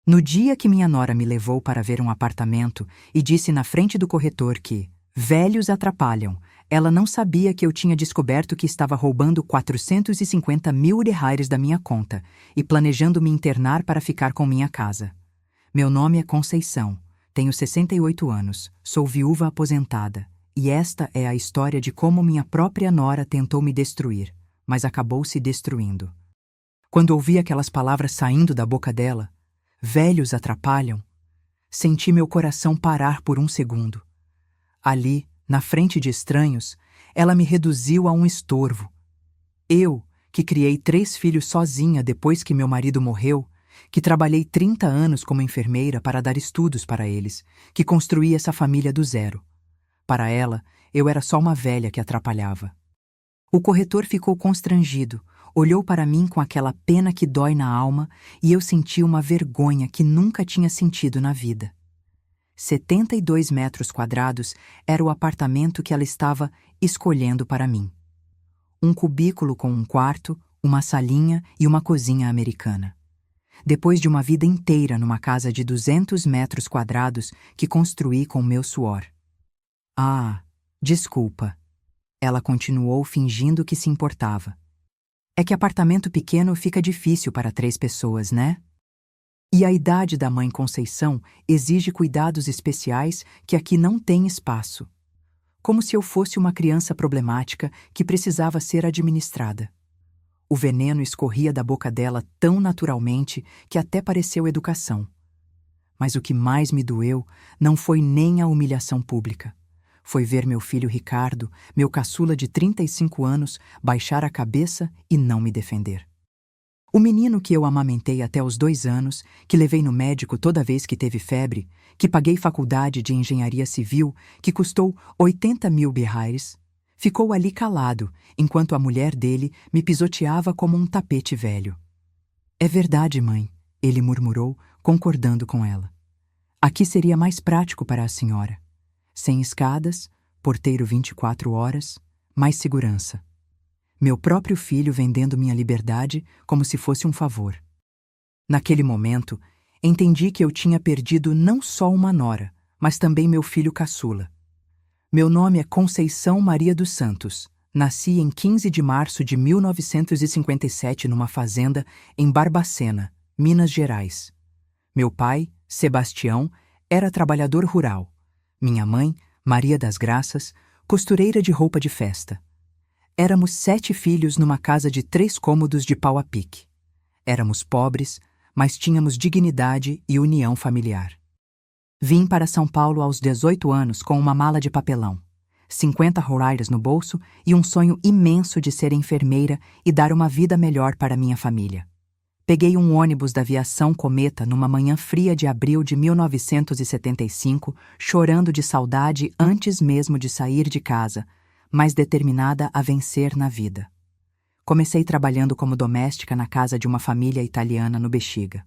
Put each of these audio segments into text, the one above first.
No dia que minha nora me levou para ver um apartamento e disse na frente do corretor que velhos atrapalham, ela não sabia que eu tinha descoberto que estava roubando 450 mil reais da minha conta e planejando me internar para ficar com minha casa. Meu nome é Conceição, tenho 68 anos, sou viúva aposentada, e esta é a história de como minha própria nora tentou me destruir, mas acabou se destruindo. Quando ouvi aquelas palavras saindo da boca dela, velhos atrapalham, senti meu coração parar por um segundo. Ali, na frente de estranhos, ela me reduziu a um estorvo. Eu, que criei 3 filhos sozinha depois que meu marido morreu, que trabalhei 30 anos como enfermeira para dar estudos para eles, que construí essa família do zero. Para ela, eu era só uma velha que atrapalhava. O corretor ficou constrangido, olhou para mim com aquela pena que dói na alma e eu senti uma vergonha que nunca tinha sentido na vida. 72 metros quadrados era o apartamento que ela estava escolhendo para mim. Um cubículo com um quarto, uma salinha e uma cozinha americana. Depois de uma vida inteira numa casa de 200 metros quadrados que construí com meu suor. Ah, desculpa. Ela continuou fingindo que se importava. É que apartamento pequeno fica difícil para 3 pessoas, né? E a idade da mãe Conceição exige cuidados especiais que aqui não tem espaço. Como se eu fosse uma criança problemática que precisava ser administrada. O veneno escorria da boca dela tão naturalmente que até pareceu educação. Mas o que mais me doeu não foi nem a humilhação pública. Foi ver meu filho Ricardo, meu caçula de 35 anos, baixar a cabeça e não me defender. O menino que eu amamentei até os 2 anos, que levei no médico toda vez que teve febre, que paguei faculdade de engenharia civil, que custou 80 mil reais, ficou ali calado, enquanto a mulher dele me pisoteava como um tapete velho. É verdade, mãe, ele murmurou, concordando com ela. Aqui seria mais prático para a senhora. Sem escadas, porteiro 24 horas, mais segurança. Meu próprio filho vendendo minha liberdade como se fosse um favor. Naquele momento, entendi que eu tinha perdido não só uma nora, mas também meu filho caçula. Meu nome é Conceição Maria dos Santos. Nasci em 15 de março de 1957 numa fazenda em Barbacena, Minas Gerais. Meu pai, Sebastião, era trabalhador rural. Minha mãe, Maria das Graças, costureira de roupa de festa. Éramos 7 filhos numa casa de 3 cômodos de pau a pique. Éramos pobres, mas tínhamos dignidade e união familiar. Vim para São Paulo aos 18 anos com uma mala de papelão, 50 reais no bolso e um sonho imenso de ser enfermeira e dar uma vida melhor para minha família. Peguei um ônibus da aviação Cometa numa manhã fria de abril de 1975, chorando de saudade antes mesmo de sair de casa, mas determinada a vencer na vida. Comecei trabalhando como doméstica na casa de uma família italiana no Bexiga.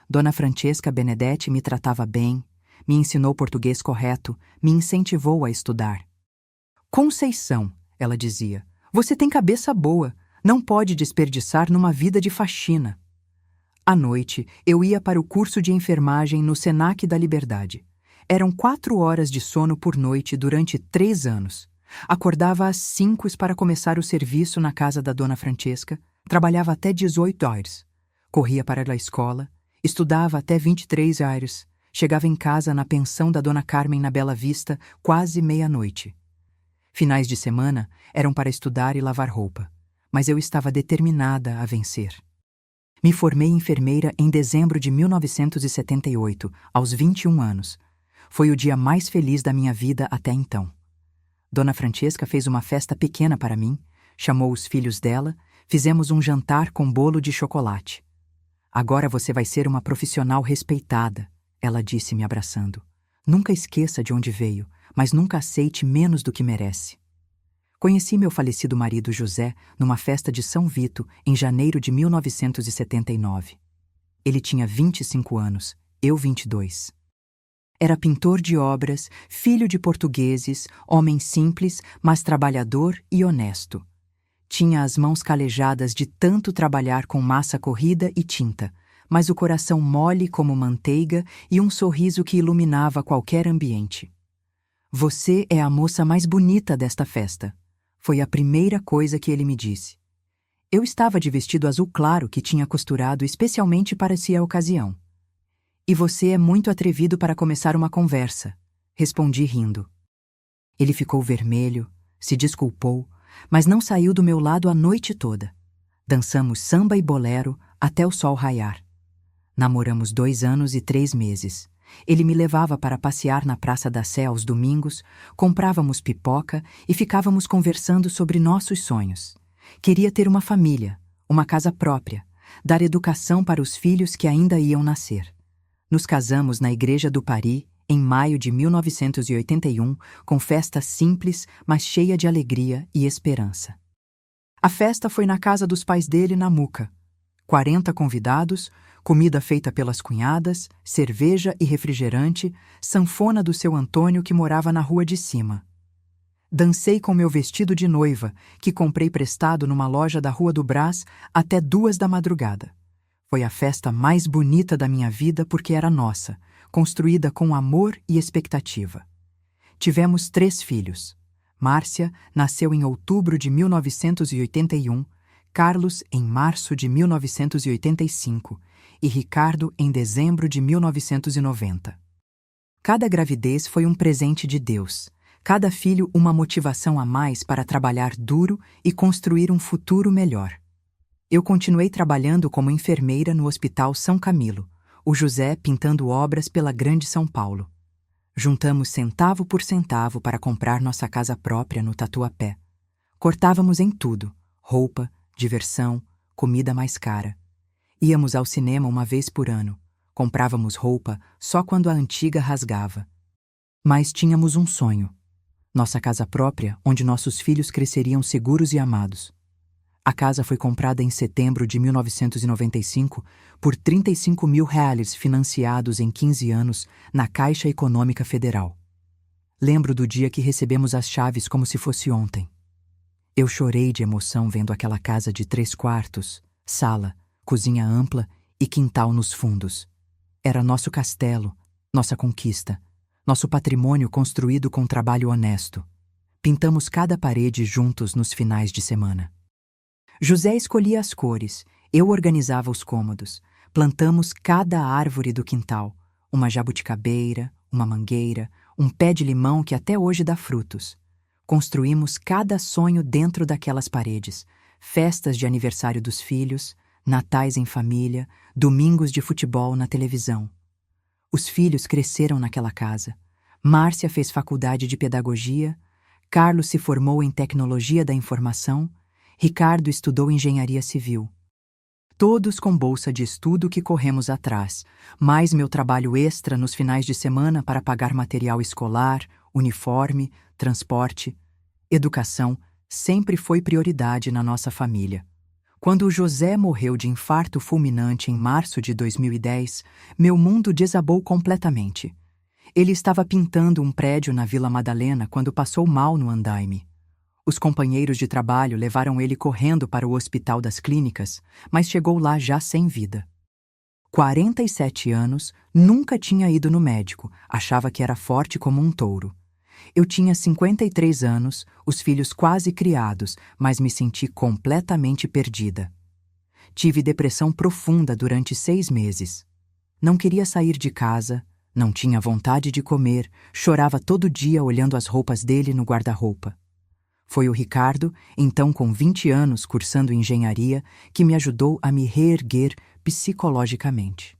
Dona Francesca Benedetti me tratava bem, me ensinou português correto, me incentivou a estudar. Conceição, ela dizia, você tem cabeça boa, não pode desperdiçar numa vida de faxina. À noite, eu ia para o curso de enfermagem no Senac da Liberdade. Eram 4 horas de sono por noite durante 3 anos. Acordava às 5 para começar o serviço na casa da Dona Francesca, trabalhava até 18 horas. Corria para a escola, estudava até 23 horas, chegava em casa na pensão da Dona Carmen na Bela Vista quase meia-noite. Finais de semana eram para estudar e lavar roupa, mas eu estava determinada a vencer. Me formei enfermeira em dezembro de 1978, aos 21 anos. Foi o dia mais feliz da minha vida até então. Dona Francesca fez uma festa pequena para mim, chamou os filhos dela, fizemos um jantar com bolo de chocolate. Agora você vai ser uma profissional respeitada, ela disse me abraçando. Nunca esqueça de onde veio, mas nunca aceite menos do que merece. Conheci meu falecido marido José numa festa de São Vito em janeiro de 1979. Ele tinha 25 anos, eu 22. Era pintor de obras, filho de portugueses, homem simples, mas trabalhador e honesto. Tinha as mãos calejadas de tanto trabalhar com massa corrida e tinta, mas o coração mole como manteiga e um sorriso que iluminava qualquer ambiente. Você é a moça mais bonita desta festa. Foi a primeira coisa que ele me disse. Eu estava de vestido azul claro que tinha costurado especialmente para a ocasião. E você é muito atrevido para começar uma conversa, respondi rindo. Ele ficou vermelho, se desculpou, mas não saiu do meu lado a noite toda. Dançamos samba e bolero até o sol raiar. Namoramos 2 anos e 3 meses. Ele me levava para passear na Praça da Sé aos domingos, comprávamos pipoca e ficávamos conversando sobre nossos sonhos. Queria ter uma família, uma casa própria, dar educação para os filhos que ainda iam nascer. Nos casamos na Igreja do Paris, em maio de 1981, com festa simples, mas cheia de alegria e esperança. A festa foi na casa dos pais dele, na Muca. 40 convidados, comida feita pelas cunhadas, cerveja e refrigerante, sanfona do seu Antônio que morava na rua de cima. Dancei com meu vestido de noiva, que comprei prestado numa loja da Rua do Brás, até 2 da madrugada. Foi a festa mais bonita da minha vida porque era nossa, construída com amor e expectativa. Tivemos 3 filhos. Márcia nasceu em outubro de 1981, Carlos em março de 1985 e Ricardo em dezembro de 1990. Cada gravidez foi um presente de Deus, cada filho uma motivação a mais para trabalhar duro e construir um futuro melhor. Eu continuei trabalhando como enfermeira no Hospital São Camilo, o José pintando obras pela Grande São Paulo. Juntamos centavo por centavo para comprar nossa casa própria no Tatuapé. Cortávamos em tudo: roupa, diversão, comida mais cara. Íamos ao cinema uma vez por ano. Comprávamos roupa só quando a antiga rasgava. Mas tínhamos um sonho: nossa casa própria, onde nossos filhos cresceriam seguros e amados. A casa foi comprada em setembro de 1995 por R$ 35 mil financiados em 15 anos na Caixa Econômica Federal. Lembro do dia que recebemos as chaves como se fosse ontem. Eu chorei de emoção vendo aquela casa de 3 quartos, sala, cozinha ampla e quintal nos fundos. Era nosso castelo, nossa conquista, nosso patrimônio construído com trabalho honesto. Pintamos cada parede juntos nos finais de semana. José escolhia as cores, eu organizava os cômodos. Plantamos cada árvore do quintal, uma jabuticabeira, uma mangueira, um pé de limão que até hoje dá frutos. Construímos cada sonho dentro daquelas paredes, festas de aniversário dos filhos, natais em família, domingos de futebol na televisão. Os filhos cresceram naquela casa. Márcia fez faculdade de pedagogia, Carlos se formou em tecnologia da informação, Ricardo estudou engenharia civil. Todos com bolsa de estudo que corremos atrás, mais meu trabalho extra nos finais de semana para pagar material escolar, uniforme, transporte. Educação sempre foi prioridade na nossa família. Quando o José morreu de infarto fulminante em março de 2010, meu mundo desabou completamente. Ele estava pintando um prédio na Vila Madalena quando passou mal no andaime. Os companheiros de trabalho levaram ele correndo para o Hospital das Clínicas, mas chegou lá já sem vida. 47 anos, nunca tinha ido no médico, achava que era forte como um touro. Eu tinha 53 anos, os filhos quase criados, mas me senti completamente perdida. Tive depressão profunda durante 6 meses. Não queria sair de casa, não tinha vontade de comer, chorava todo dia olhando as roupas dele no guarda-roupa. Foi o Ricardo, então com 20 anos cursando engenharia, que me ajudou a me reerguer psicologicamente.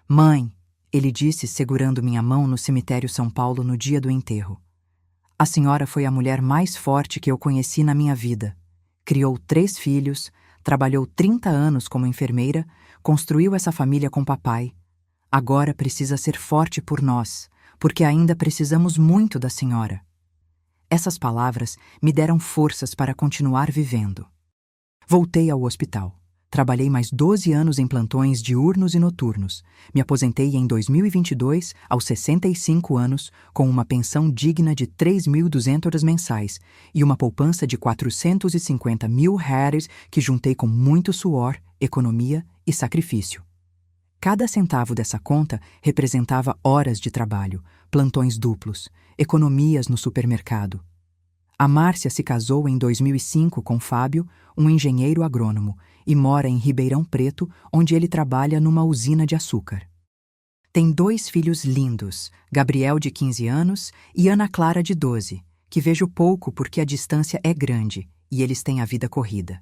Mãe, ele disse segurando minha mão no cemitério São Paulo no dia do enterro. A senhora foi a mulher mais forte que eu conheci na minha vida. Criou 3 filhos, trabalhou 30 anos como enfermeira, construiu essa família com papai. Agora precisa ser forte por nós, porque ainda precisamos muito da senhora. Essas palavras me deram forças para continuar vivendo. Voltei ao hospital. Trabalhei mais 12 anos em plantões diurnos e noturnos. Me aposentei em 2022, aos 65 anos, com uma pensão digna de 3.200 mensais e uma poupança de R$ 450 mil que juntei com muito suor, economia e sacrifício. Cada centavo dessa conta representava horas de trabalho, plantões duplos, economias no supermercado. A Márcia se casou em 2005 com Fábio, um engenheiro agrônomo, e mora em Ribeirão Preto, onde ele trabalha numa usina de açúcar. Tem 2 filhos lindos, Gabriel, de 15 anos, e Ana Clara, de 12, que vejo pouco porque a distância é grande e eles têm a vida corrida.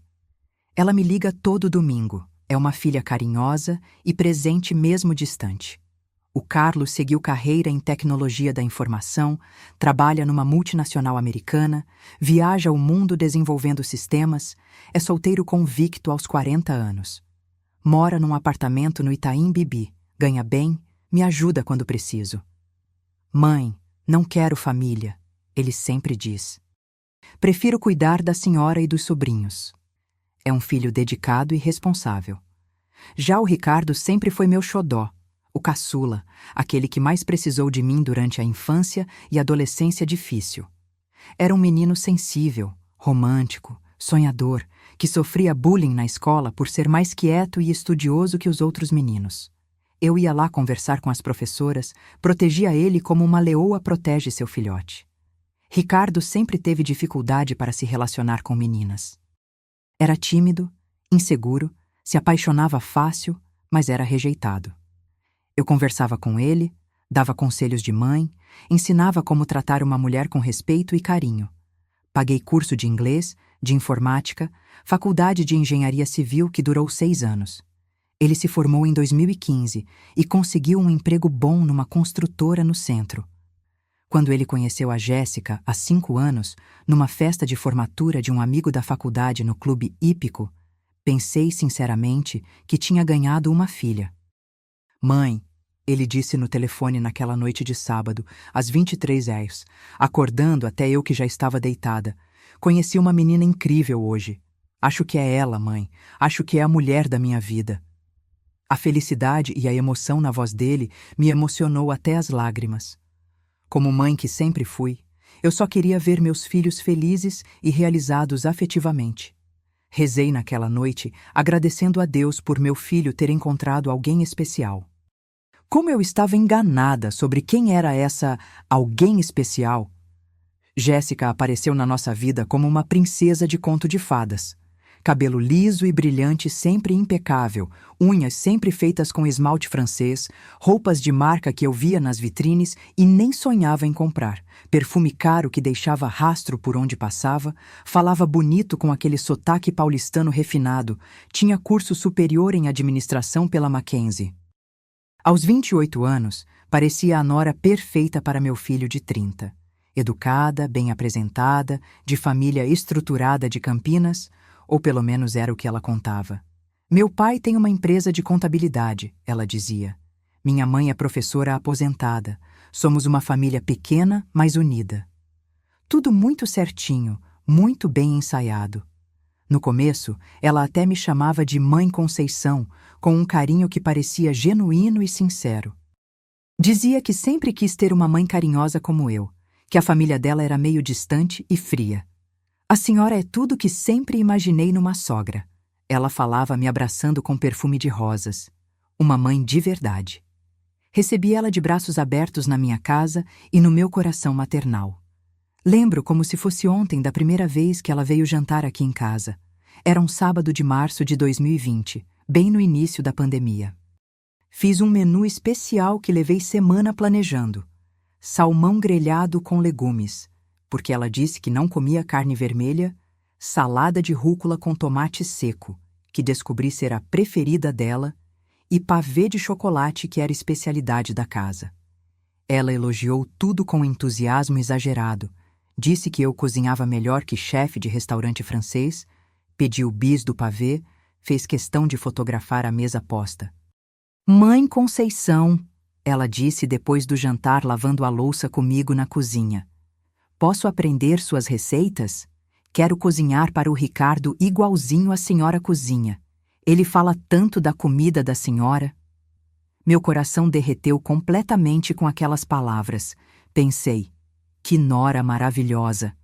Ela me liga todo domingo, é uma filha carinhosa e presente mesmo distante. O Carlos seguiu carreira em tecnologia da informação, trabalha numa multinacional americana, viaja o mundo desenvolvendo sistemas, é solteiro convicto aos 40 anos. Mora num apartamento no Itaim Bibi, ganha bem, me ajuda quando preciso. Mãe, não quero família, ele sempre diz. Prefiro cuidar da senhora e dos sobrinhos. É um filho dedicado e responsável. Já o Ricardo sempre foi meu xodó, o caçula, aquele que mais precisou de mim durante a infância e adolescência difícil. Era um menino sensível, romântico, sonhador, que sofria bullying na escola por ser mais quieto e estudioso que os outros meninos. Eu ia lá conversar com as professoras, protegia ele como uma leoa protege seu filhote. Ricardo sempre teve dificuldade para se relacionar com meninas. Era tímido, inseguro, se apaixonava fácil, mas era rejeitado. Eu conversava com ele, dava conselhos de mãe, ensinava como tratar uma mulher com respeito e carinho. Paguei curso de inglês, de informática, faculdade de engenharia civil que durou 6 anos. Ele se formou em 2015 e conseguiu um emprego bom numa construtora no centro. Quando ele conheceu a Jéssica, há 5 anos, numa festa de formatura de um amigo da faculdade no clube hípico, pensei sinceramente que tinha ganhado uma filha. Mãe, ele disse no telefone naquela noite de sábado, às 23h, acordando até eu que já estava deitada. Conheci uma menina incrível hoje. Acho que é ela, mãe. Acho que é a mulher da minha vida. A felicidade e a emoção na voz dele me emocionou até as lágrimas. Como mãe que sempre fui, eu só queria ver meus filhos felizes e realizados afetivamente. Rezei naquela noite, agradecendo a Deus por meu filho ter encontrado alguém especial. Como eu estava enganada sobre quem era essa alguém especial. Jéssica apareceu na nossa vida como uma princesa de conto de fadas. Cabelo liso e brilhante, sempre impecável, unhas sempre feitas com esmalte francês, roupas de marca que eu via nas vitrines e nem sonhava em comprar, perfume caro que deixava rastro por onde passava, falava bonito com aquele sotaque paulistano refinado, tinha curso superior em administração pela Mackenzie. Aos 28 anos, parecia a nora perfeita para meu filho de 30. Educada, bem apresentada, de família estruturada de Campinas, ou pelo menos era o que ela contava. Meu pai tem uma empresa de contabilidade, ela dizia. Minha mãe é professora aposentada. Somos uma família pequena, mas unida. Tudo muito certinho, muito bem ensaiado. No começo, ela até me chamava de Mãe Conceição, com um carinho que parecia genuíno e sincero. Dizia que sempre quis ter uma mãe carinhosa como eu, que a família dela era meio distante e fria. A senhora é tudo que sempre imaginei numa sogra. Ela falava me abraçando com perfume de rosas. Uma mãe de verdade. Recebi ela de braços abertos na minha casa e no meu coração maternal. Lembro como se fosse ontem da primeira vez que ela veio jantar aqui em casa. Era um sábado de março de 2020, bem no início da pandemia. Fiz um menu especial que levei semana planejando. Salmão grelhado com legumes, porque ela disse que não comia carne vermelha, salada de rúcula com tomate seco, que descobri ser a preferida dela, e pavê de chocolate, que era especialidade da casa. Ela elogiou tudo com entusiasmo exagerado, disse que eu cozinhava melhor que chefe de restaurante francês, pediu bis do pavê, fez questão de fotografar a mesa posta. Mãe Conceição, ela disse depois do jantar lavando a louça comigo na cozinha. Posso aprender suas receitas? Quero cozinhar para o Ricardo igualzinho a senhora cozinha. Ele fala tanto da comida da senhora. Meu coração derreteu completamente com aquelas palavras. Pensei, que nora maravilhosa.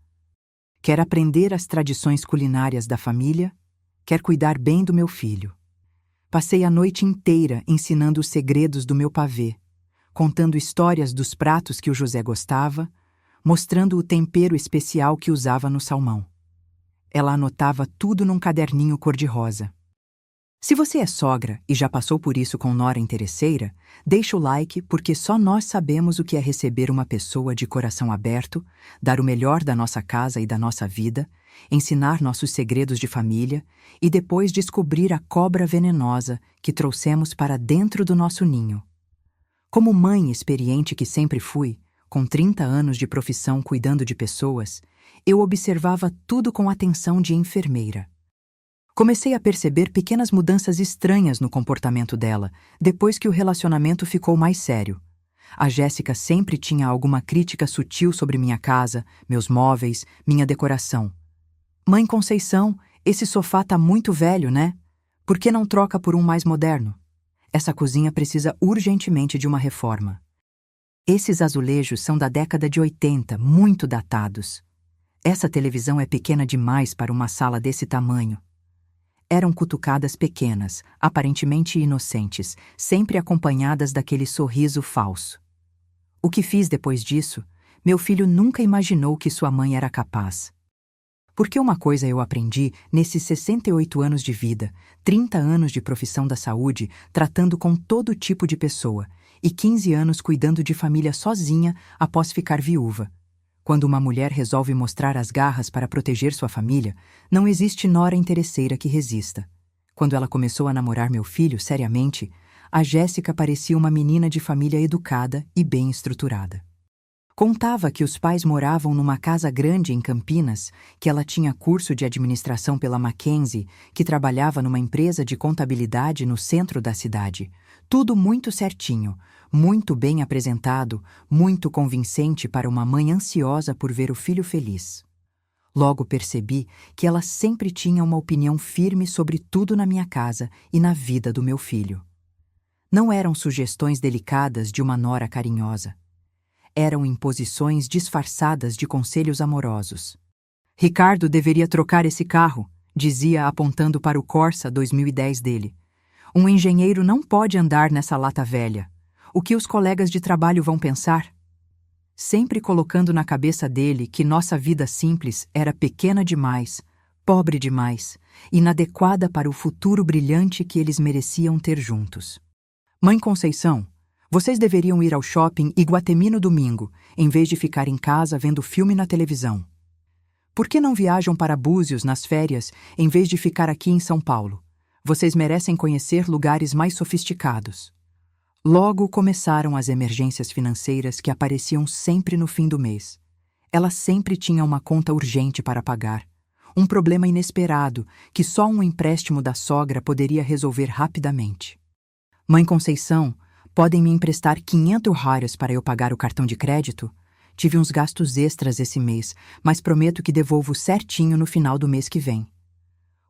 Quer aprender as tradições culinárias da família? Quer cuidar bem do meu filho? Passei a noite inteira ensinando os segredos do meu pavê, contando histórias dos pratos que o José gostava, mostrando o tempero especial que usava no salmão. Ela anotava tudo num caderninho cor-de-rosa. Se você é sogra e já passou por isso com nora interesseira, deixa o like porque só nós sabemos o que é receber uma pessoa de coração aberto, dar o melhor da nossa casa e da nossa vida, ensinar nossos segredos de família e depois descobrir a cobra venenosa que trouxemos para dentro do nosso ninho. Como mãe experiente que sempre fui, com 30 anos de profissão cuidando de pessoas, eu observava tudo com atenção de enfermeira. Comecei a perceber pequenas mudanças estranhas no comportamento dela, depois que o relacionamento ficou mais sério. A Jéssica sempre tinha alguma crítica sutil sobre minha casa, meus móveis, minha decoração. Mãe Conceição, esse sofá tá muito velho, né? Por que não troca por um mais moderno? Essa cozinha precisa urgentemente de uma reforma. Esses azulejos são da década de 80, muito datados. Essa televisão é pequena demais para uma sala desse tamanho. Eram cutucadas pequenas, aparentemente inocentes, sempre acompanhadas daquele sorriso falso. O que fiz depois disso? Meu filho nunca imaginou que sua mãe era capaz. Porque uma coisa eu aprendi nesses 68 anos de vida, 30 anos de profissão da saúde, tratando com todo tipo de pessoa, e 15 anos cuidando de família sozinha após ficar viúva. Quando uma mulher resolve mostrar as garras para proteger sua família, não existe nora interesseira que resista. Quando ela começou a namorar meu filho seriamente, a Jéssica parecia uma menina de família educada e bem estruturada. Contava que os pais moravam numa casa grande em Campinas, que ela tinha curso de administração pela Mackenzie, que trabalhava numa empresa de contabilidade no centro da cidade. Tudo muito certinho, muito bem apresentado, muito convincente para uma mãe ansiosa por ver o filho feliz. Logo percebi que ela sempre tinha uma opinião firme sobre tudo na minha casa e na vida do meu filho. Não eram sugestões delicadas de uma nora carinhosa. Eram imposições disfarçadas de conselhos amorosos. Ricardo deveria trocar esse carro, dizia apontando para o Corsa 2010 dele. Um engenheiro não pode andar nessa lata velha. O que os colegas de trabalho vão pensar? Sempre colocando na cabeça dele que nossa vida simples era pequena demais, pobre demais, inadequada para o futuro brilhante que eles mereciam ter juntos. Mãe Conceição, vocês deveriam ir ao shopping Iguatemi no domingo, em vez de ficar em casa vendo filme na televisão. Por que não viajam para Búzios nas férias, em vez de ficar aqui em São Paulo? Vocês merecem conhecer lugares mais sofisticados. Logo começaram as emergências financeiras que apareciam sempre no fim do mês. Ela sempre tinha uma conta urgente para pagar. Um problema inesperado que só um empréstimo da sogra poderia resolver rapidamente. Mãe Conceição, podem me emprestar 500 reais para eu pagar o cartão de crédito? Tive uns gastos extras esse mês, mas prometo que devolvo certinho no final do mês que vem.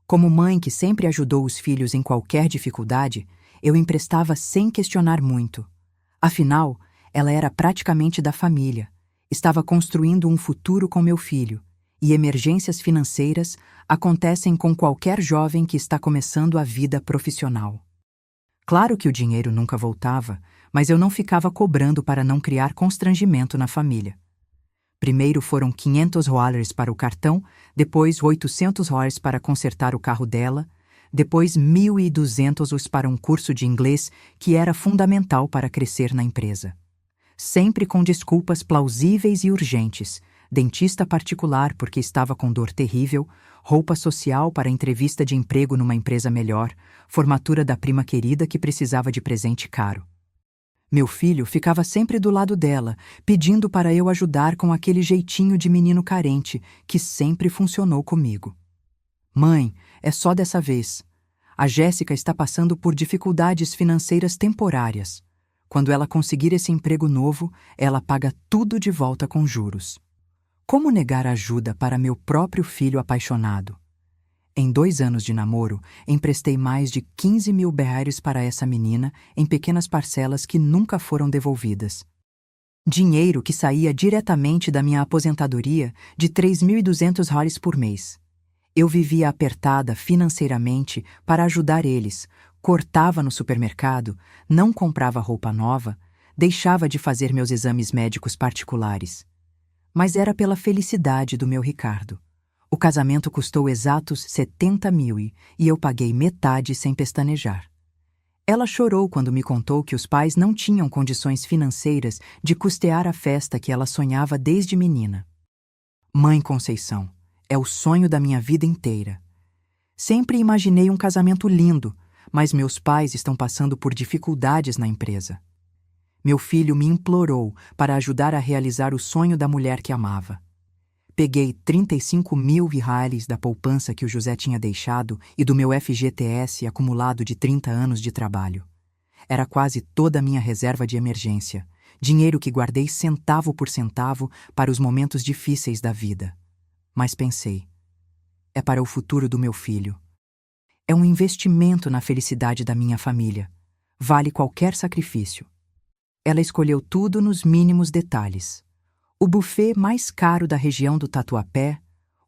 Como mãe que sempre ajudou os filhos em qualquer dificuldade, eu emprestava sem questionar muito. Afinal, ela era praticamente da família, estava construindo um futuro com meu filho, e emergências financeiras acontecem com qualquer jovem que está começando a vida profissional. Claro que o dinheiro nunca voltava, mas eu não ficava cobrando para não criar constrangimento na família. Primeiro foram 500 reais para o cartão, depois 800 reais para consertar o carro dela, depois 1.200 para um curso de inglês que era fundamental para crescer na empresa. Sempre com desculpas plausíveis e urgentes, dentista particular porque estava com dor terrível, roupa social para entrevista de emprego numa empresa melhor, formatura da prima querida que precisava de presente caro. Meu filho ficava sempre do lado dela, pedindo para eu ajudar com aquele jeitinho de menino carente que sempre funcionou comigo. Mãe, é só dessa vez. A Jéssica está passando por dificuldades financeiras temporárias. Quando ela conseguir esse emprego novo, ela paga tudo de volta com juros. Como negar ajuda para meu próprio filho apaixonado? Em 2 anos de namoro, emprestei mais de 15 mil reais para essa menina em pequenas parcelas que nunca foram devolvidas. Dinheiro que saía diretamente da minha aposentadoria de 3.200 reais por mês. Eu vivia apertada financeiramente para ajudar eles, cortava no supermercado, não comprava roupa nova, deixava de fazer meus exames médicos particulares. Mas era pela felicidade do meu Ricardo. O casamento custou exatos 70 mil e eu paguei metade sem pestanejar. Ela chorou quando me contou que os pais não tinham condições financeiras de custear a festa que ela sonhava desde menina. Mãe Conceição, é o sonho da minha vida inteira. Sempre imaginei um casamento lindo, mas meus pais estão passando por dificuldades na empresa. Meu filho me implorou para ajudar a realizar o sonho da mulher que amava. Peguei 35 mil reais da poupança que o José tinha deixado e do meu FGTS acumulado de 30 anos de trabalho. Era quase toda a minha reserva de emergência, dinheiro que guardei centavo por centavo para os momentos difíceis da vida. Mas pensei, é para o futuro do meu filho. É um investimento na felicidade da minha família. Vale qualquer sacrifício. Ela escolheu tudo nos mínimos detalhes. O buffet mais caro da região do Tatuapé,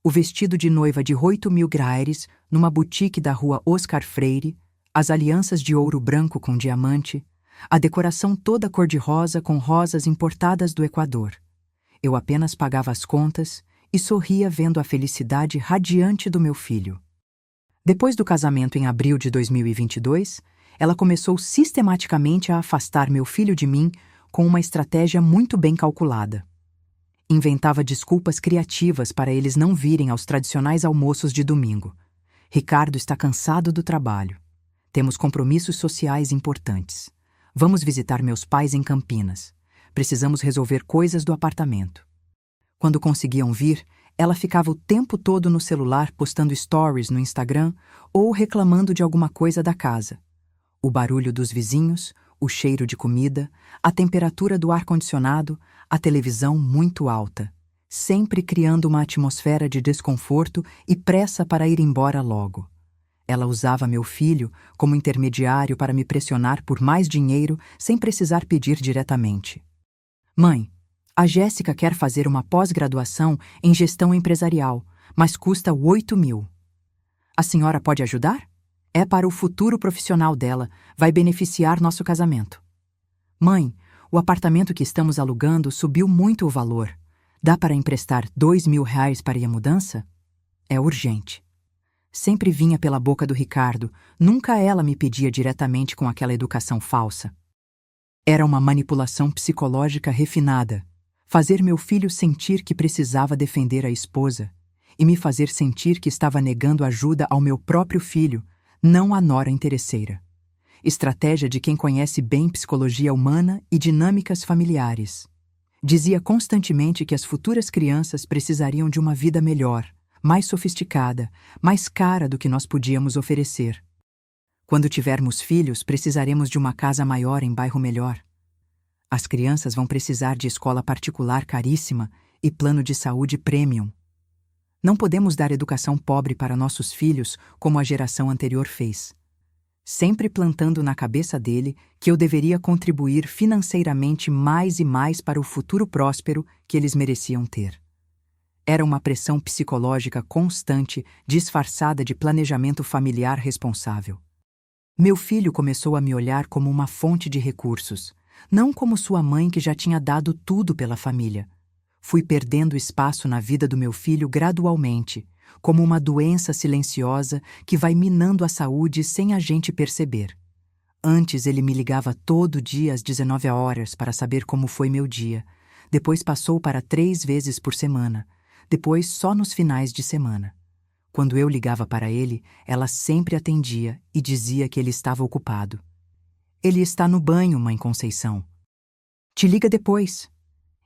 o vestido de noiva de 8 mil reais numa boutique da rua Oscar Freire, as alianças de ouro branco com diamante, a decoração toda cor-de-rosa com rosas importadas do Equador. Eu apenas pagava as contas e sorria vendo a felicidade radiante do meu filho. Depois do casamento em abril de 2022, ela começou sistematicamente a afastar meu filho de mim com uma estratégia muito bem calculada. Inventava desculpas criativas para eles não virem aos tradicionais almoços de domingo. Ricardo está cansado do trabalho. Temos compromissos sociais importantes. Vamos visitar meus pais em Campinas. Precisamos resolver coisas do apartamento. Quando conseguiam vir, ela ficava o tempo todo no celular postando stories no Instagram ou reclamando de alguma coisa da casa. O barulho dos vizinhos, o cheiro de comida, a temperatura do ar-condicionado, a televisão muito alta, sempre criando uma atmosfera de desconforto e pressa para ir embora logo. Ela usava meu filho como intermediário para me pressionar por mais dinheiro sem precisar pedir diretamente. Mãe, a Jéssica quer fazer uma pós-graduação em gestão empresarial, mas custa 8 mil. A senhora pode ajudar? É para o futuro profissional dela, vai beneficiar nosso casamento. Mãe, o apartamento que estamos alugando subiu muito o valor. Dá para emprestar 2 mil reais para ir à mudança? É urgente. Sempre vinha pela boca do Ricardo, nunca ela me pedia diretamente com aquela educação falsa. Era uma manipulação psicológica refinada, fazer meu filho sentir que precisava defender a esposa e me fazer sentir que estava negando ajuda ao meu próprio filho, não a nora interesseira. Estratégia de quem conhece bem psicologia humana e dinâmicas familiares. Dizia constantemente que as futuras crianças precisariam de uma vida melhor, mais sofisticada, mais cara do que nós podíamos oferecer. Quando tivermos filhos, precisaremos de uma casa maior em bairro melhor. As crianças vão precisar de escola particular caríssima e plano de saúde premium. Não podemos dar educação pobre para nossos filhos como a geração anterior fez. Sempre plantando na cabeça dele que eu deveria contribuir financeiramente mais e mais para o futuro próspero que eles mereciam ter. Era uma pressão psicológica constante, disfarçada de planejamento familiar responsável. Meu filho começou a me olhar como uma fonte de recursos, não como sua mãe que já tinha dado tudo pela família. Fui perdendo espaço na vida do meu filho gradualmente, como uma doença silenciosa que vai minando a saúde sem a gente perceber. Antes ele me ligava todo dia às 19 horas para saber como foi meu dia. Depois passou para 3 vezes por semana. Depois só nos finais de semana. Quando eu ligava para ele, ela sempre atendia e dizia que ele estava ocupado. Ele está no banho, mãe Conceição. Te liga depois.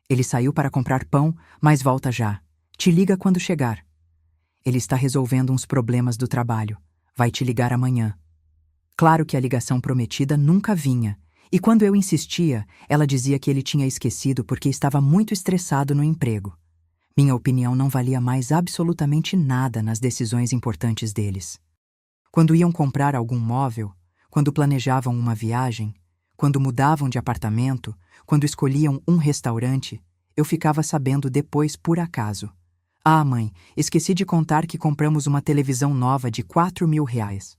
Ele saiu para comprar pão, mas volta já. Te liga quando chegar. Ele está resolvendo uns problemas do trabalho. Vai te ligar amanhã. Claro que a ligação prometida nunca vinha, e quando eu insistia, ela dizia que ele tinha esquecido porque estava muito estressado no emprego. Minha opinião não valia mais absolutamente nada nas decisões importantes deles. Quando iam comprar algum móvel, quando planejavam uma viagem, quando mudavam de apartamento, quando escolhiam um restaurante, eu ficava sabendo depois por acaso. Ah, mãe, esqueci de contar que compramos uma televisão nova de 4 mil reais.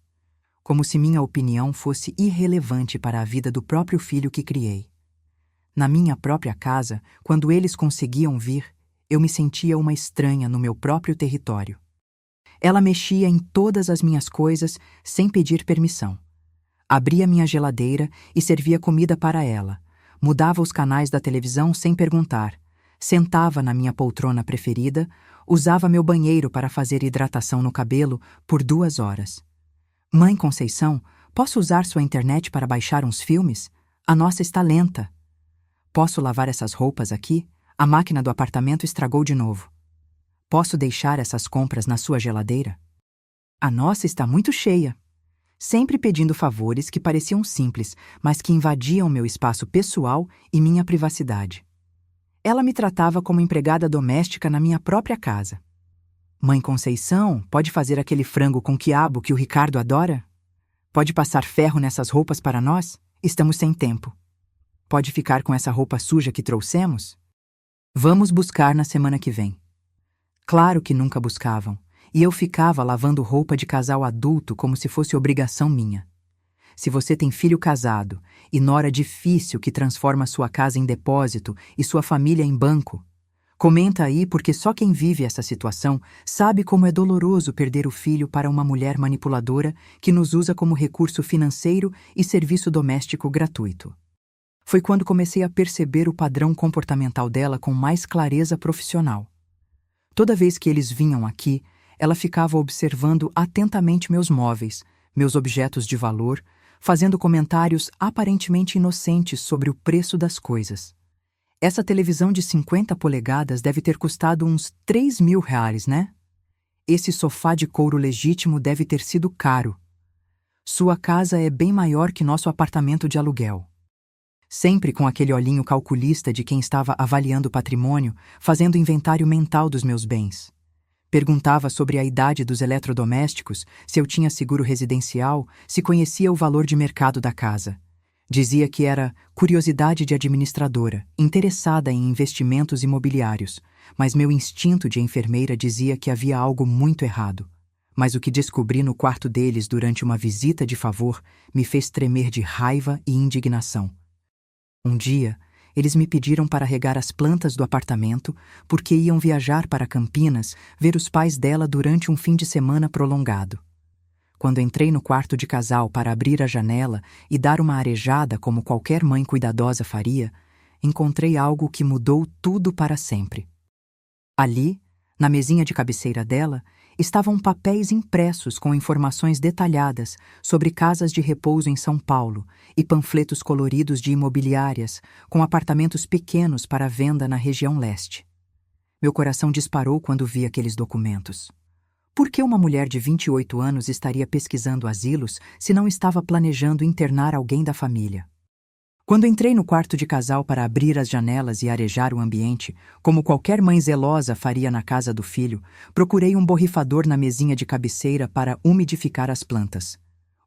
como se minha opinião fosse irrelevante para a vida do próprio filho que criei. Na minha própria casa, quando eles conseguiam vir, eu me sentia uma estranha no meu próprio território. Ela mexia em todas as minhas coisas sem pedir permissão. Abria minha geladeira e servia comida para ela. Mudava os canais da televisão sem perguntar. Sentava na minha poltrona preferida, usava meu banheiro para fazer hidratação no cabelo por 2 horas. Mãe Conceição, posso usar sua internet para baixar uns filmes? A nossa está lenta. Posso lavar essas roupas aqui? A máquina do apartamento estragou de novo. Posso deixar essas compras na sua geladeira? A nossa está muito cheia. Sempre pedindo favores que pareciam simples, mas que invadiam meu espaço pessoal e minha privacidade. Ela me tratava como empregada doméstica na minha própria casa. Mãe Conceição, pode fazer aquele frango com quiabo que o Ricardo adora? Pode passar ferro nessas roupas para nós? Estamos sem tempo. Pode ficar com essa roupa suja que trouxemos? Vamos buscar na semana que vem. Claro que nunca buscavam, e eu ficava lavando roupa de casal adulto como se fosse obrigação minha. Se você tem filho casado e nora difícil que transforma sua casa em depósito e sua família em banco, comenta aí, porque só quem vive essa situação sabe como é doloroso perder o filho para uma mulher manipuladora que nos usa como recurso financeiro e serviço doméstico gratuito. Foi quando comecei a perceber o padrão comportamental dela com mais clareza profissional. Toda vez que eles vinham aqui, ela ficava observando atentamente meus móveis, meus objetos de valor, fazendo comentários aparentemente inocentes sobre o preço das coisas. Essa televisão de 50 polegadas deve ter custado uns R$ 3.000, né? Esse sofá de couro legítimo deve ter sido caro. Sua casa é bem maior que nosso apartamento de aluguel. Sempre com aquele olhinho calculista de quem estava avaliando o patrimônio, fazendo inventário mental dos meus bens. Perguntava sobre a idade dos eletrodomésticos, se eu tinha seguro residencial, se conhecia o valor de mercado da casa. Dizia que era curiosidade de administradora, interessada em investimentos imobiliários, mas meu instinto de enfermeira dizia que havia algo muito errado. Mas o que descobri no quarto deles durante uma visita de favor me fez tremer de raiva e indignação. Um dia, eles me pediram para regar as plantas do apartamento porque iam viajar para Campinas ver os pais dela durante um fim de semana prolongado. Quando entrei no quarto de casal para abrir a janela e dar uma arejada como qualquer mãe cuidadosa faria, encontrei algo que mudou tudo para sempre. Ali, na mesinha de cabeceira dela, estavam papéis impressos com informações detalhadas sobre casas de repouso em São Paulo e panfletos coloridos de imobiliárias com apartamentos pequenos para venda na região leste. Meu coração disparou quando vi aqueles documentos. Por que uma mulher de 28 anos estaria pesquisando asilos se não estava planejando internar alguém da família? Quando entrei no quarto de casal para abrir as janelas e arejar o ambiente, como qualquer mãe zelosa faria na casa do filho, procurei um borrifador na mesinha de cabeceira para umidificar as plantas.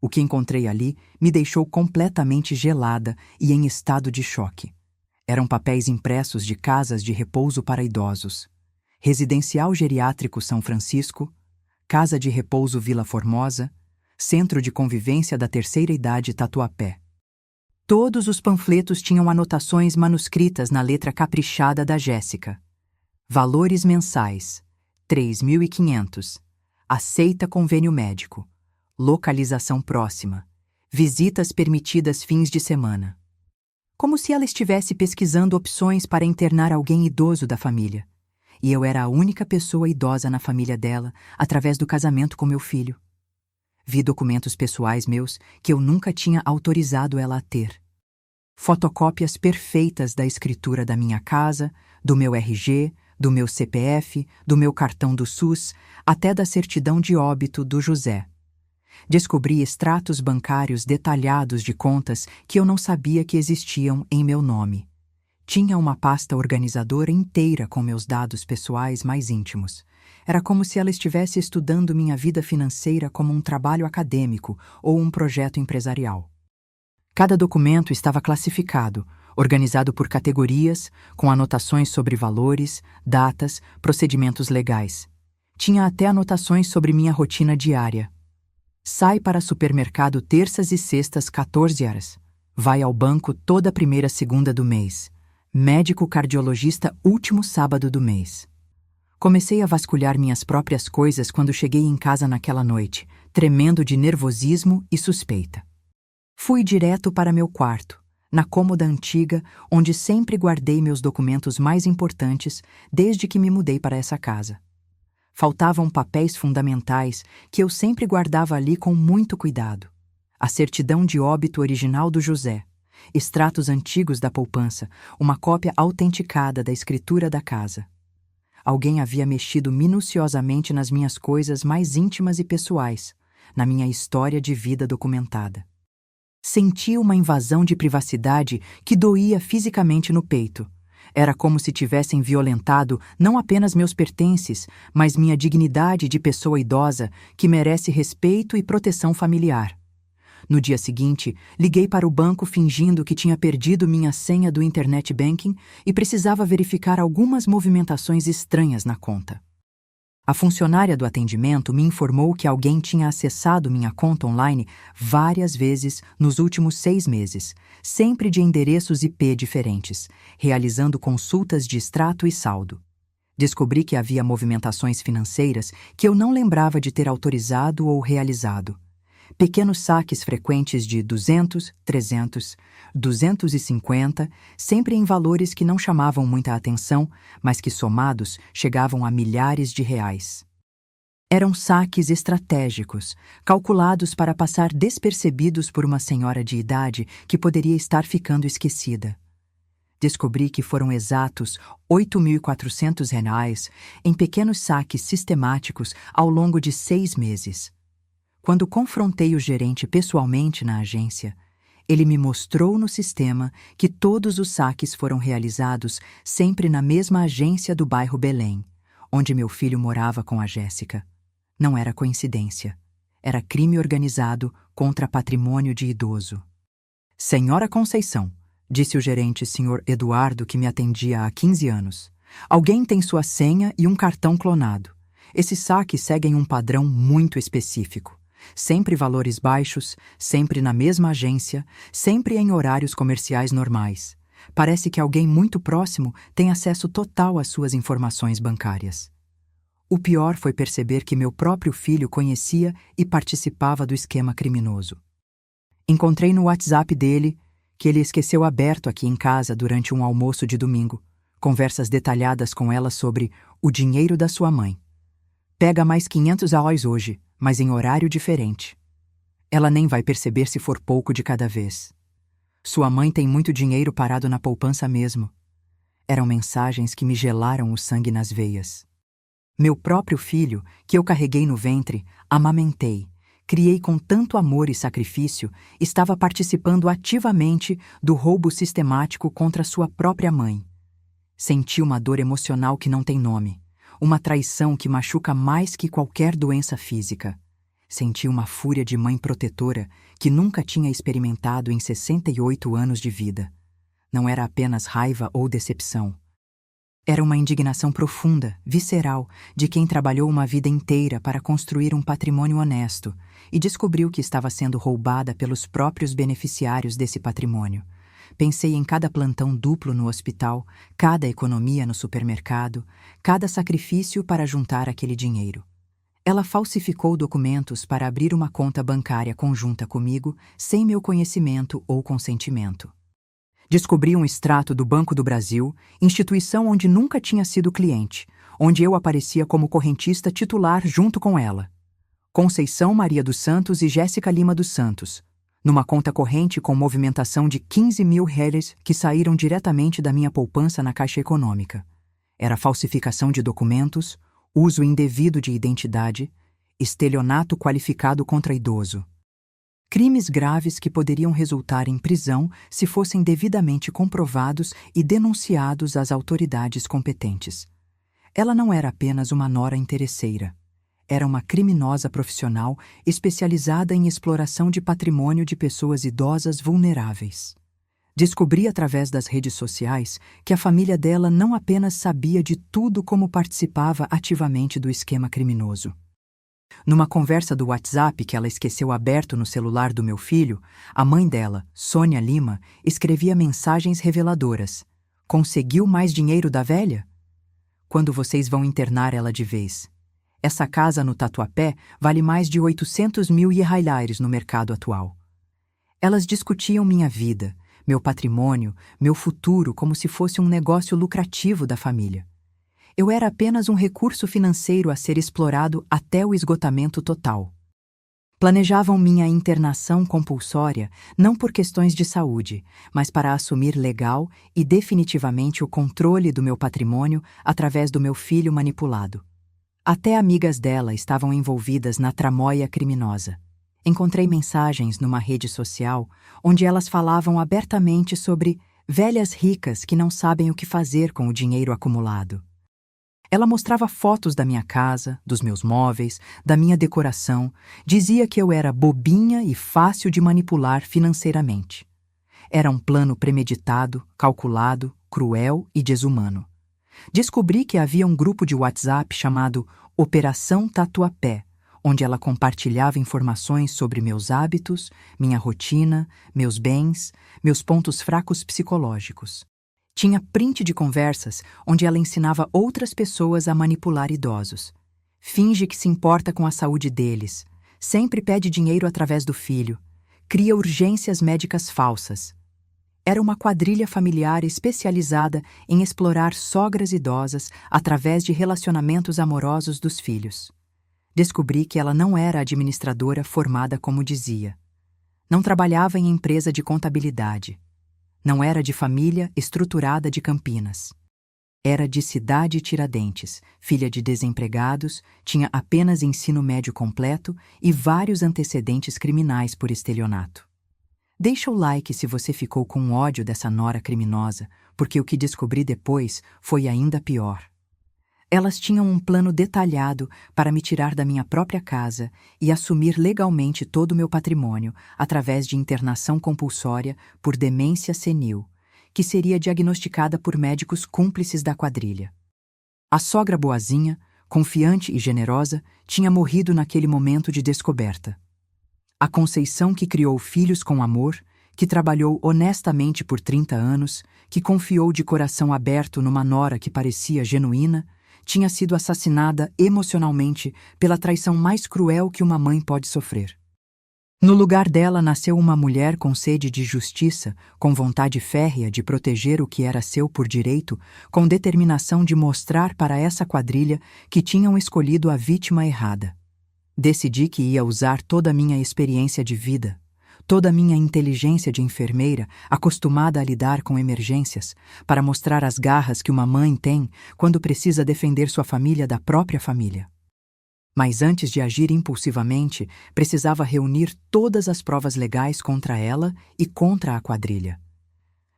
O que encontrei ali me deixou completamente gelada e em estado de choque. Eram papéis impressos de casas de repouso para idosos. Residencial Geriátrico São Francisco, Casa de Repouso Vila Formosa, Centro de Convivência da Terceira Idade Tatuapé. Todos os panfletos tinham anotações manuscritas na letra caprichada da Jéssica. Valores mensais, 3.500. Aceita convênio médico. Localização próxima. Visitas permitidas fins de semana. Como se ela estivesse pesquisando opções para internar alguém idoso da família. E eu era a única pessoa idosa na família dela, através do casamento com meu filho. Vi documentos pessoais meus que eu nunca tinha autorizado ela a ter. Fotocópias perfeitas da escritura da minha casa, do meu RG, do meu CPF, do meu cartão do SUS, até da certidão de óbito do José. Descobri extratos bancários detalhados de contas que eu não sabia que existiam em meu nome. Tinha uma pasta organizadora inteira com meus dados pessoais mais íntimos. Era como se ela estivesse estudando minha vida financeira como um trabalho acadêmico ou um projeto empresarial. Cada documento estava classificado, organizado por categorias, com anotações sobre valores, datas, procedimentos legais. Tinha até anotações sobre minha rotina diária. Sai para supermercado terças e sextas 14 horas. Vai ao banco toda primeira segunda do mês. Médico cardiologista último sábado do mês. Comecei a vasculhar minhas próprias coisas quando cheguei em casa naquela noite, tremendo de nervosismo e suspeita. Fui direto para meu quarto, na cômoda antiga, onde sempre guardei meus documentos mais importantes desde que me mudei para essa casa. Faltavam papéis fundamentais que eu sempre guardava ali com muito cuidado. A certidão de óbito original do José, extratos antigos da poupança, uma cópia autenticada da escritura da casa. Alguém havia mexido minuciosamente nas minhas coisas mais íntimas e pessoais, na minha história de vida documentada. Senti uma invasão de privacidade que doía fisicamente no peito. Era como se tivessem violentado não apenas meus pertences, mas minha dignidade de pessoa idosa que merece respeito e proteção familiar. No dia seguinte, liguei para o banco fingindo que tinha perdido minha senha do Internet Banking e precisava verificar algumas movimentações estranhas na conta. A funcionária do atendimento me informou que alguém tinha acessado minha conta online várias vezes nos últimos 6 meses, sempre de endereços IP diferentes, realizando consultas de extrato e saldo. Descobri que havia movimentações financeiras que eu não lembrava de ter autorizado ou realizado. Pequenos saques frequentes de 200, 300, 250, sempre em valores que não chamavam muita atenção, mas que somados chegavam a milhares de reais. Eram saques estratégicos, calculados para passar despercebidos por uma senhora de idade que poderia estar ficando esquecida. Descobri que foram exatos R$ 8.400 em pequenos saques sistemáticos ao longo de 6 meses. Quando confrontei o gerente pessoalmente na agência, ele me mostrou no sistema que todos os saques foram realizados sempre na mesma agência do bairro Belém, onde meu filho morava com a Jéssica. Não era coincidência. Era crime organizado contra patrimônio de idoso. Senhora Conceição, disse o gerente Sr. Eduardo que me atendia há 15 anos. Alguém tem sua senha e um cartão clonado. Esses saques seguem um padrão muito específico. Sempre valores baixos, sempre na mesma agência, sempre em horários comerciais normais. Parece que alguém muito próximo tem acesso total às suas informações bancárias. O pior foi perceber que meu próprio filho conhecia e participava do esquema criminoso. Encontrei no WhatsApp dele, que ele esqueceu aberto aqui em casa durante um almoço de domingo, conversas detalhadas com ela sobre o dinheiro da sua mãe. Pega mais R$ 500 hoje, mas em horário diferente. Ela nem vai perceber se for pouco de cada vez. Sua mãe tem muito dinheiro parado na poupança mesmo. Eram mensagens que me gelaram o sangue nas veias. Meu próprio filho, que eu carreguei no ventre, amamentei, criei com tanto amor e sacrifício, estava participando ativamente do roubo sistemático contra sua própria mãe. Senti uma dor emocional que não tem nome. Uma traição que machuca mais que qualquer doença física. Senti uma fúria de mãe protetora que nunca tinha experimentado em 68 anos de vida. Não era apenas raiva ou decepção. Era uma indignação profunda, visceral, de quem trabalhou uma vida inteira para construir um patrimônio honesto e descobriu que estava sendo roubada pelos próprios beneficiários desse patrimônio. Pensei em cada plantão duplo no hospital, cada economia no supermercado, cada sacrifício para juntar aquele dinheiro. Ela falsificou documentos para abrir uma conta bancária conjunta comigo, sem meu conhecimento ou consentimento. Descobri um extrato do Banco do Brasil, instituição onde nunca tinha sido cliente, onde eu aparecia como correntista titular junto com ela. Conceição Maria dos Santos e Jéssica Lima dos Santos, numa conta corrente com movimentação de R$ 15.000 que saíram diretamente da minha poupança na Caixa Econômica. Era falsificação de documentos, uso indevido de identidade, estelionato qualificado contra idoso. Crimes graves que poderiam resultar em prisão se fossem devidamente comprovados e denunciados às autoridades competentes. Ela não era apenas uma nora interesseira. Era uma criminosa profissional especializada em exploração de patrimônio de pessoas idosas vulneráveis. Descobri através das redes sociais que a família dela não apenas sabia de tudo como participava ativamente do esquema criminoso. Numa conversa do WhatsApp que ela esqueceu aberto no celular do meu filho, a mãe dela, Sônia Lima, escrevia mensagens reveladoras. Conseguiu mais dinheiro da velha? Quando vocês vão internar ela de vez? Essa casa no Tatuapé vale mais de 800 mil iehailhares no mercado atual. Elas discutiam minha vida, meu patrimônio, meu futuro como se fosse um negócio lucrativo da família. Eu era apenas um recurso financeiro a ser explorado até o esgotamento total. Planejavam minha internação compulsória não por questões de saúde, mas para assumir legal e definitivamente o controle do meu patrimônio através do meu filho manipulado. Até amigas dela estavam envolvidas na tramóia criminosa. Encontrei mensagens numa rede social onde elas falavam abertamente sobre velhas ricas que não sabem o que fazer com o dinheiro acumulado. Ela mostrava fotos da minha casa, dos meus móveis, da minha decoração, dizia que eu era bobinha e fácil de manipular financeiramente. Era um plano premeditado, calculado, cruel e desumano. Descobri que havia um grupo de WhatsApp chamado Operação Tatuapé, onde ela compartilhava informações sobre meus hábitos, minha rotina, meus bens, meus pontos fracos psicológicos. Tinha print de conversas onde ela ensinava outras pessoas a manipular idosos. Finge que se importa com a saúde deles, sempre pede dinheiro através do filho, cria urgências médicas falsas. Era uma quadrilha familiar especializada em explorar sogras idosas através de relacionamentos amorosos dos filhos. Descobri que ela não era administradora formada como dizia. Não trabalhava em empresa de contabilidade. Não era de família estruturada de Campinas. Era de cidade Tiradentes, filha de desempregados, tinha apenas ensino médio completo e vários antecedentes criminais por estelionato. Deixa o like se você ficou com ódio dessa nora criminosa, porque o que descobri depois foi ainda pior. Elas tinham um plano detalhado para me tirar da minha própria casa e assumir legalmente todo o meu patrimônio através de internação compulsória por demência senil, que seria diagnosticada por médicos cúmplices da quadrilha. A sogra boazinha, confiante e generosa, tinha morrido naquele momento de descoberta. A Conceição que criou filhos com amor, que trabalhou honestamente por 30 anos, que confiou de coração aberto numa nora que parecia genuína, tinha sido assassinada emocionalmente pela traição mais cruel que uma mãe pode sofrer. No lugar dela nasceu uma mulher com sede de justiça, com vontade férrea de proteger o que era seu por direito, com determinação de mostrar para essa quadrilha que tinham escolhido a vítima errada. Decidi que ia usar toda a minha experiência de vida, toda a minha inteligência de enfermeira, acostumada a lidar com emergências, para mostrar as garras que uma mãe tem quando precisa defender sua família da própria família. Mas antes de agir impulsivamente, precisava reunir todas as provas legais contra ela e contra a quadrilha.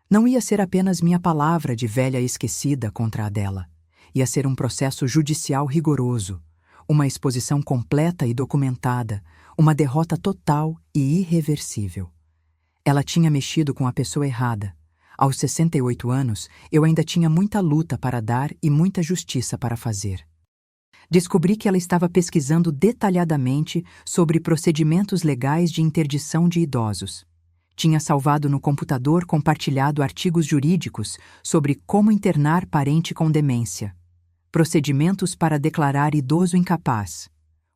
Não ia ser apenas minha palavra de velha esquecida contra a dela. Ia ser um processo judicial rigoroso, uma exposição completa e documentada, uma derrota total e irreversível. Ela tinha mexido com a pessoa errada. Aos 68 anos, eu ainda tinha muita luta para dar e muita justiça para fazer. Descobri que ela estava pesquisando detalhadamente sobre procedimentos legais de interdição de idosos. Tinha salvado no computador compartilhado artigos jurídicos sobre como internar parente com demência, procedimentos para declarar idoso incapaz,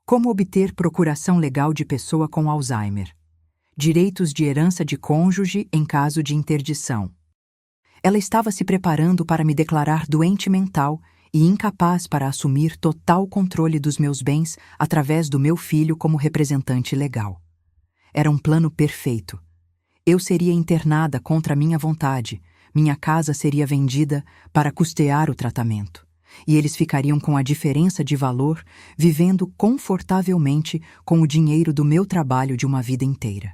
como obter procuração legal de pessoa com Alzheimer, direitos de herança de cônjuge em caso de interdição. Ela estava se preparando para me declarar doente mental e incapaz para assumir total controle dos meus bens através do meu filho como representante legal. Era um plano perfeito. Eu seria internada contra minha vontade, minha casa seria vendida para custear o tratamento, e eles ficariam com a diferença de valor, vivendo confortavelmente com o dinheiro do meu trabalho de uma vida inteira.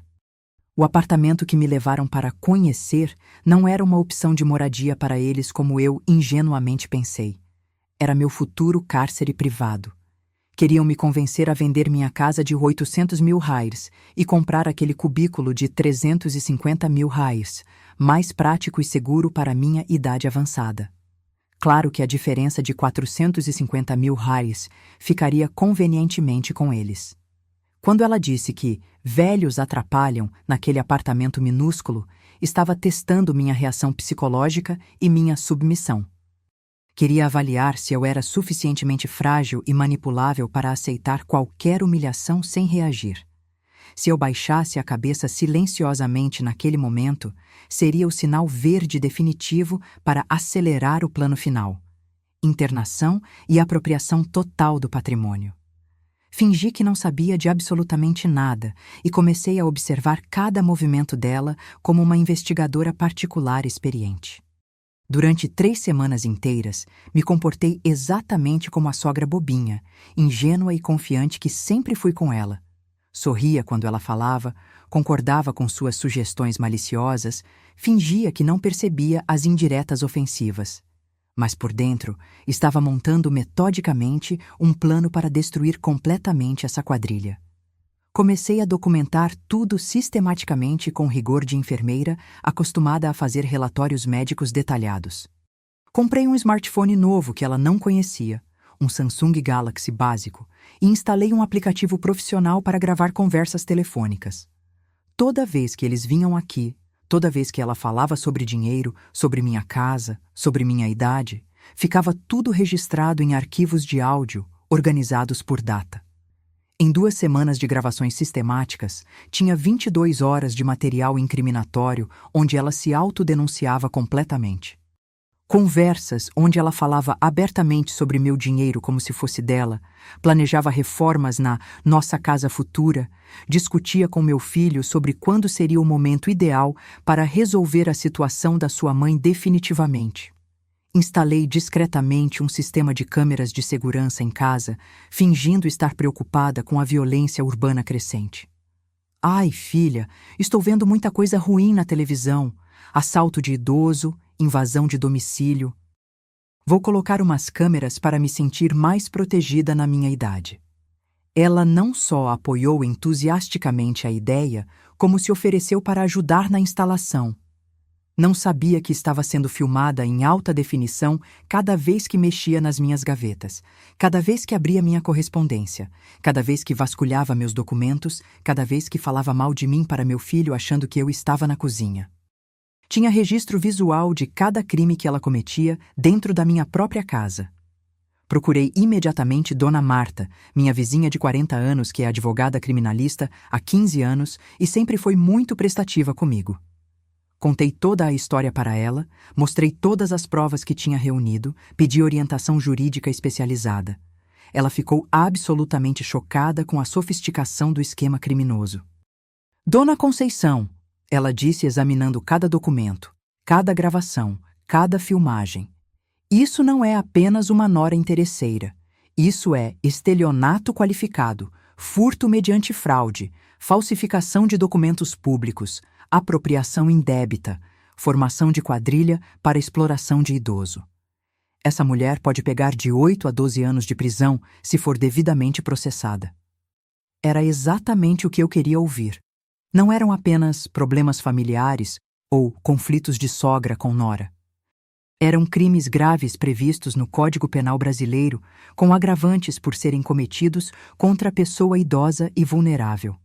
O apartamento que me levaram para conhecer não era uma opção de moradia para eles como eu ingenuamente pensei. Era meu futuro cárcere privado. Queriam me convencer a vender minha casa de 800 mil raios e comprar aquele cubículo de 350 mil raios, mais prático e seguro para minha idade avançada. Claro que a diferença de 450 mil reais ficaria convenientemente com eles. Quando ela disse que velhos atrapalham naquele apartamento minúsculo, estava testando minha reação psicológica e minha submissão. Queria avaliar se eu era suficientemente frágil e manipulável para aceitar qualquer humilhação sem reagir. Se eu baixasse a cabeça silenciosamente naquele momento, seria o sinal verde definitivo para acelerar o plano final: internação e apropriação total do patrimônio. Fingi que não sabia de absolutamente nada e comecei a observar cada movimento dela como uma investigadora particular experiente. Durante 3 semanas inteiras, me comportei exatamente como a sogra bobinha, ingênua e confiante que sempre fui com ela. Sorria quando ela falava, concordava com suas sugestões maliciosas, fingia que não percebia as indiretas ofensivas. Mas por dentro, estava montando metodicamente um plano para destruir completamente essa quadrilha. Comecei a documentar tudo sistematicamente com rigor de enfermeira acostumada a fazer relatórios médicos detalhados. Comprei um smartphone novo que ela não conhecia, um Samsung Galaxy básico, e instalei um aplicativo profissional para gravar conversas telefônicas. Toda vez que eles vinham aqui, toda vez que ela falava sobre dinheiro, sobre minha casa, sobre minha idade, ficava tudo registrado em arquivos de áudio, organizados por data. Em 2 semanas de gravações sistemáticas, tinha 22 horas de material incriminatório onde ela se autodenunciava completamente. Conversas onde ela falava abertamente sobre meu dinheiro como se fosse dela, planejava reformas na nossa casa futura, discutia com meu filho sobre quando seria o momento ideal para resolver a situação da sua mãe definitivamente. Instalei discretamente um sistema de câmeras de segurança em casa, fingindo estar preocupada com a violência urbana crescente. Ai, filha, estou vendo muita coisa ruim na televisão. Assalto de idoso, invasão de domicílio. Vou colocar umas câmeras para me sentir mais protegida na minha idade. Ela não só apoiou entusiasticamente a ideia, como se ofereceu para ajudar na instalação. Não sabia que estava sendo filmada em alta definição cada vez que mexia nas minhas gavetas, cada vez que abria minha correspondência, cada vez que vasculhava meus documentos, cada vez que falava mal de mim para meu filho achando que eu estava na cozinha. Tinha registro visual de cada crime que ela cometia dentro da minha própria casa. Procurei imediatamente Dona Marta, minha vizinha de 40 anos que é advogada criminalista há 15 anos e sempre foi muito prestativa comigo. Contei toda a história para ela, mostrei todas as provas que tinha reunido, pedi orientação jurídica especializada. Ela ficou absolutamente chocada com a sofisticação do esquema criminoso. Dona Conceição, ela disse examinando cada documento, cada gravação, cada filmagem. Isso não é apenas uma nora interesseira. Isso é estelionato qualificado, furto mediante fraude, falsificação de documentos públicos, apropriação indébita, formação de quadrilha para exploração de idoso. Essa mulher pode pegar de 8 a 12 anos de prisão se for devidamente processada. Era exatamente o que eu queria ouvir. Não eram apenas problemas familiares ou conflitos de sogra com nora. Eram crimes graves previstos no Código Penal brasileiro, com agravantes por serem cometidos contra a pessoa idosa e vulnerável.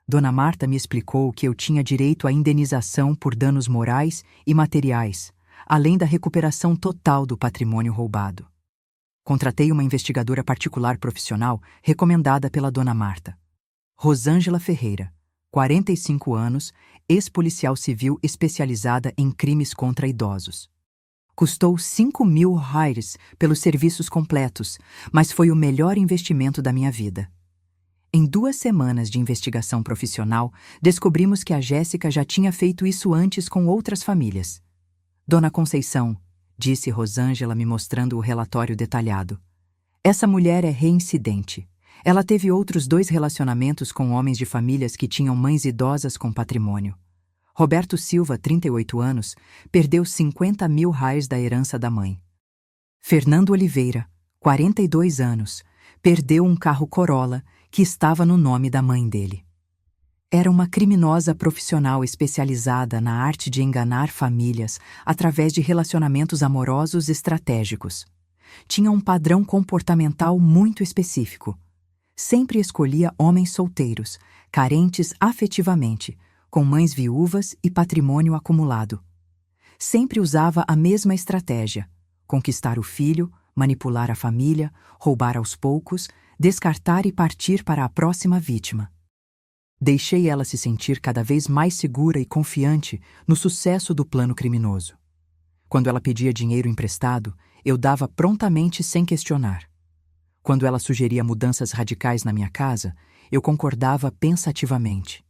Dona Marta me explicou que eu tinha direito à indenização por danos morais e materiais, além da recuperação total do patrimônio roubado. Contratei uma investigadora particular profissional recomendada pela Dona Marta. Rosângela Ferreira, 45 anos, ex-policial civil especializada em crimes contra idosos. Custou R$5.000 pelos serviços completos, mas foi o melhor investimento da minha vida. Em 2 semanas de investigação profissional, descobrimos que a Jéssica já tinha feito isso antes com outras famílias. Dona Conceição, disse Rosângela me mostrando o relatório detalhado. Essa mulher é reincidente. Ela teve outros 2 relacionamentos com homens de famílias que tinham mães idosas com patrimônio. Roberto Silva, 38 anos, perdeu R$50.000 da herança da mãe. Fernando Oliveira, 42 anos, perdeu um carro Corolla que estava no nome da mãe dele. Era uma criminosa profissional especializada na arte de enganar famílias através de relacionamentos amorosos estratégicos. Tinha um padrão comportamental muito específico. Sempre escolhia homens solteiros, carentes afetivamente, com mães viúvas e patrimônio acumulado. Sempre usava a mesma estratégia: conquistar o filho, manipular a família, roubar aos poucos, descartar e partir para a próxima vítima. Deixei ela se sentir cada vez mais segura e confiante no sucesso do plano criminoso. Quando ela pedia dinheiro emprestado, eu dava prontamente sem questionar. Quando ela sugeria mudanças radicais na minha casa, eu concordava pensativamente.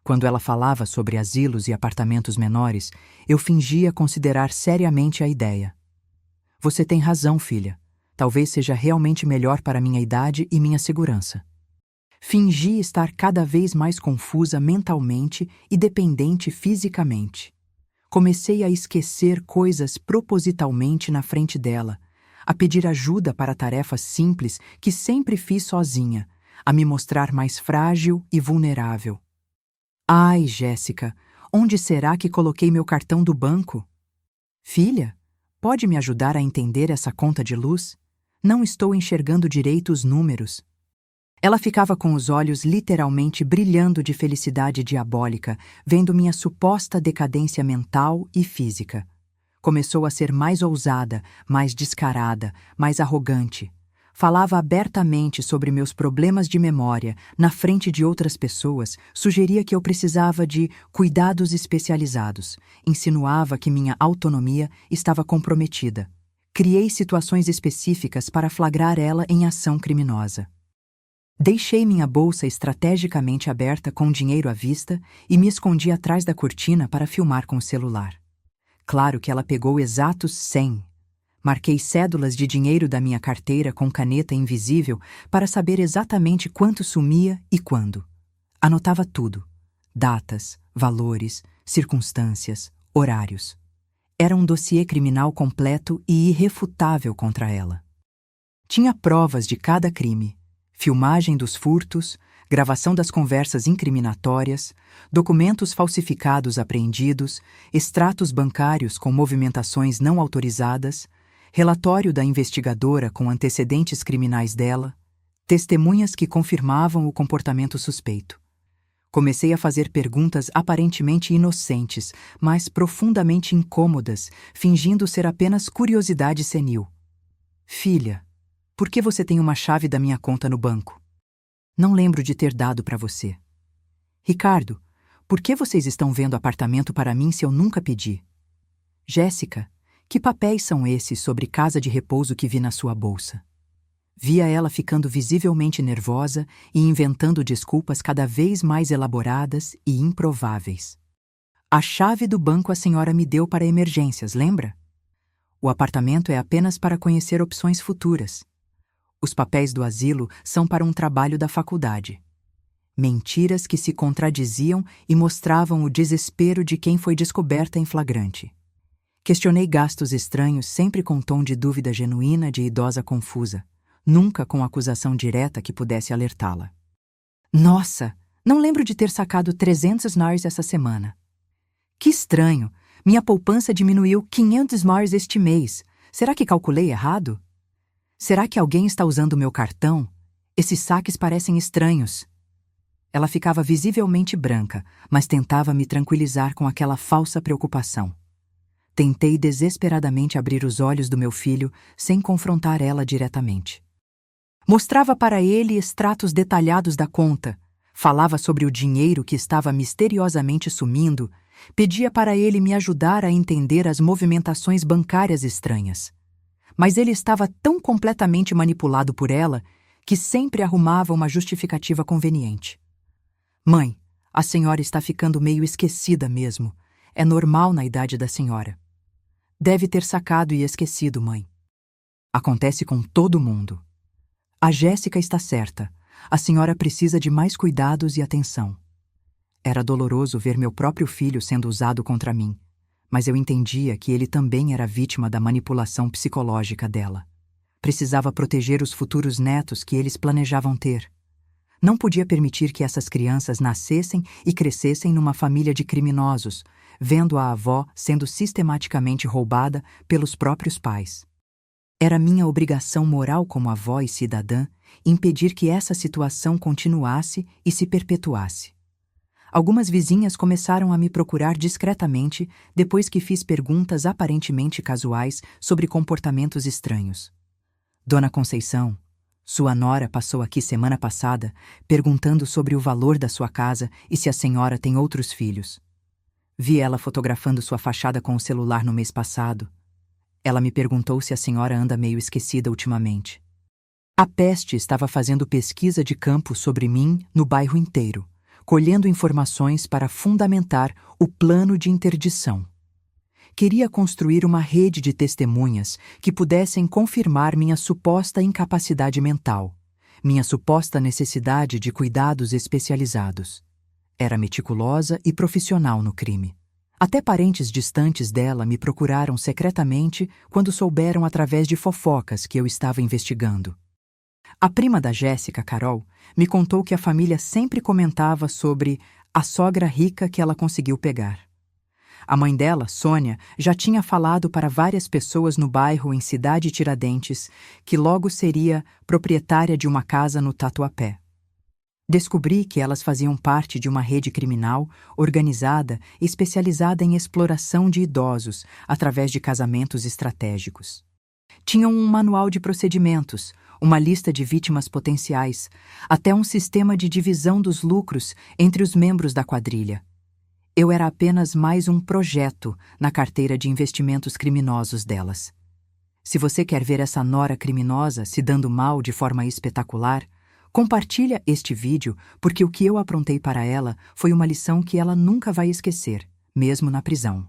Quando ela falava sobre asilos e apartamentos menores, eu fingia considerar seriamente a ideia. Você tem razão, filha. Talvez seja realmente melhor para minha idade e minha segurança. Fingi estar cada vez mais confusa mentalmente e dependente fisicamente. Comecei a esquecer coisas propositalmente na frente dela, a pedir ajuda para tarefas simples que sempre fiz sozinha, a me mostrar mais frágil e vulnerável. Ai, Jéssica, onde será que coloquei meu cartão do banco? Filha, pode me ajudar a entender essa conta de luz? Não estou enxergando direito os números. Ela ficava com os olhos literalmente brilhando de felicidade diabólica, vendo minha suposta decadência mental e física. Começou a ser mais ousada, mais descarada, mais arrogante. Falava abertamente sobre meus problemas de memória, na frente de outras pessoas, sugeria que eu precisava de cuidados especializados, insinuava que minha autonomia estava comprometida. Criei situações específicas para flagrar ela em ação criminosa. Deixei minha bolsa estrategicamente aberta com dinheiro à vista e me escondi atrás da cortina para filmar com o celular. Claro que ela pegou exatos 100. Marquei cédulas de dinheiro da minha carteira com caneta invisível para saber exatamente quanto sumia e quando. Anotava tudo: datas, valores, circunstâncias, horários. Era um dossiê criminal completo e irrefutável contra ela. Tinha provas de cada crime: filmagem dos furtos, gravação das conversas incriminatórias, documentos falsificados apreendidos, extratos bancários com movimentações não autorizadas, relatório da investigadora com antecedentes criminais dela, testemunhas que confirmavam o comportamento suspeito. Comecei a fazer perguntas aparentemente inocentes, mas profundamente incômodas, fingindo ser apenas curiosidade senil. Filha, por que você tem uma chave da minha conta no banco? Não lembro de ter dado para você. Ricardo, por que vocês estão vendo apartamento para mim se eu nunca pedi? Jéssica, que papéis são esses sobre casa de repouso que vi na sua bolsa? Via ela ficando visivelmente nervosa e inventando desculpas cada vez mais elaboradas e improváveis. A chave do banco a senhora me deu para emergências, lembra? O apartamento é apenas para conhecer opções futuras. Os papéis do asilo são para um trabalho da faculdade. Mentiras que se contradiziam e mostravam o desespero de quem foi descoberta em flagrante. Questionei gastos estranhos sempre com tom de dúvida genuína de idosa confusa, nunca com acusação direta que pudesse alertá-la. Nossa, não lembro de ter sacado $300 essa semana. Que estranho, minha poupança diminuiu $500 este mês. Será que calculei errado? Será que alguém está usando meu cartão? Esses saques parecem estranhos. Ela ficava visivelmente branca, mas tentava me tranquilizar com aquela falsa preocupação. Tentei desesperadamente abrir os olhos do meu filho sem confrontar ela diretamente. Mostrava para ele extratos detalhados da conta, falava sobre o dinheiro que estava misteriosamente sumindo, pedia para ele me ajudar a entender as movimentações bancárias estranhas. Mas ele estava tão completamente manipulado por ela que sempre arrumava uma justificativa conveniente. Mãe, a senhora está ficando meio esquecida mesmo. É normal na idade da senhora. Deve ter sacado e esquecido, mãe. Acontece com todo mundo. A Jéssica está certa. A senhora precisa de mais cuidados e atenção. Era doloroso ver meu próprio filho sendo usado contra mim, mas eu entendia que ele também era vítima da manipulação psicológica dela. Precisava proteger os futuros netos que eles planejavam ter. Não podia permitir que essas crianças nascessem e crescessem numa família de criminosos, vendo a avó sendo sistematicamente roubada pelos próprios pais. Era minha obrigação moral como avó e cidadã impedir que essa situação continuasse e se perpetuasse. Algumas vizinhas começaram a me procurar discretamente depois que fiz perguntas aparentemente casuais sobre comportamentos estranhos. Dona Conceição, sua nora passou aqui semana passada perguntando sobre o valor da sua casa e se a senhora tem outros filhos. Vi ela fotografando sua fachada com o celular no mês passado. Ela me perguntou se a senhora anda meio esquecida ultimamente. A peste estava fazendo pesquisa de campo sobre mim no bairro inteiro, colhendo informações para fundamentar o plano de interdição. Queria construir uma rede de testemunhas que pudessem confirmar minha suposta incapacidade mental, minha suposta necessidade de cuidados especializados. Era meticulosa e profissional no crime. Até parentes distantes dela me procuraram secretamente quando souberam através de fofocas que eu estava investigando. A prima da Jéssica, Carol, me contou que a família sempre comentava sobre a sogra rica que ela conseguiu pegar. A mãe dela, Sônia, já tinha falado para várias pessoas no bairro em Cidade Tiradentes que logo seria proprietária de uma casa no Tatuapé. Descobri que elas faziam parte de uma rede criminal organizada e especializada em exploração de idosos através de casamentos estratégicos. Tinham um manual de procedimentos, uma lista de vítimas potenciais, até um sistema de divisão dos lucros entre os membros da quadrilha. Eu era apenas mais um projeto na carteira de investimentos criminosos delas. Se você quer ver essa nora criminosa se dando mal de forma espetacular, compartilha este vídeo porque o que eu aprontei para ela foi uma lição que ela nunca vai esquecer, mesmo na prisão.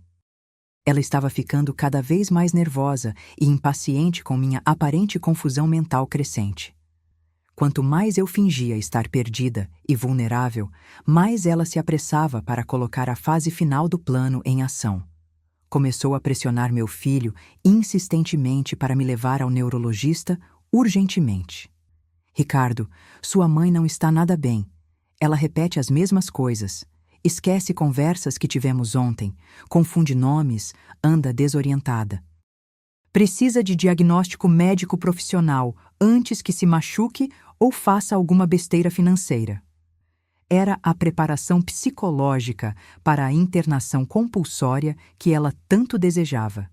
Ela estava ficando cada vez mais nervosa e impaciente com minha aparente confusão mental crescente. Quanto mais eu fingia estar perdida e vulnerável, mais ela se apressava para colocar a fase final do plano em ação. Começou a pressionar meu filho insistentemente para me levar ao neurologista urgentemente. Ricardo, sua mãe não está nada bem. Ela repete as mesmas coisas. Esquece conversas que tivemos ontem, confunde nomes, anda desorientada. Precisa de diagnóstico médico profissional antes que se machuque ou faça alguma besteira financeira. Era a preparação psicológica para a internação compulsória que ela tanto desejava.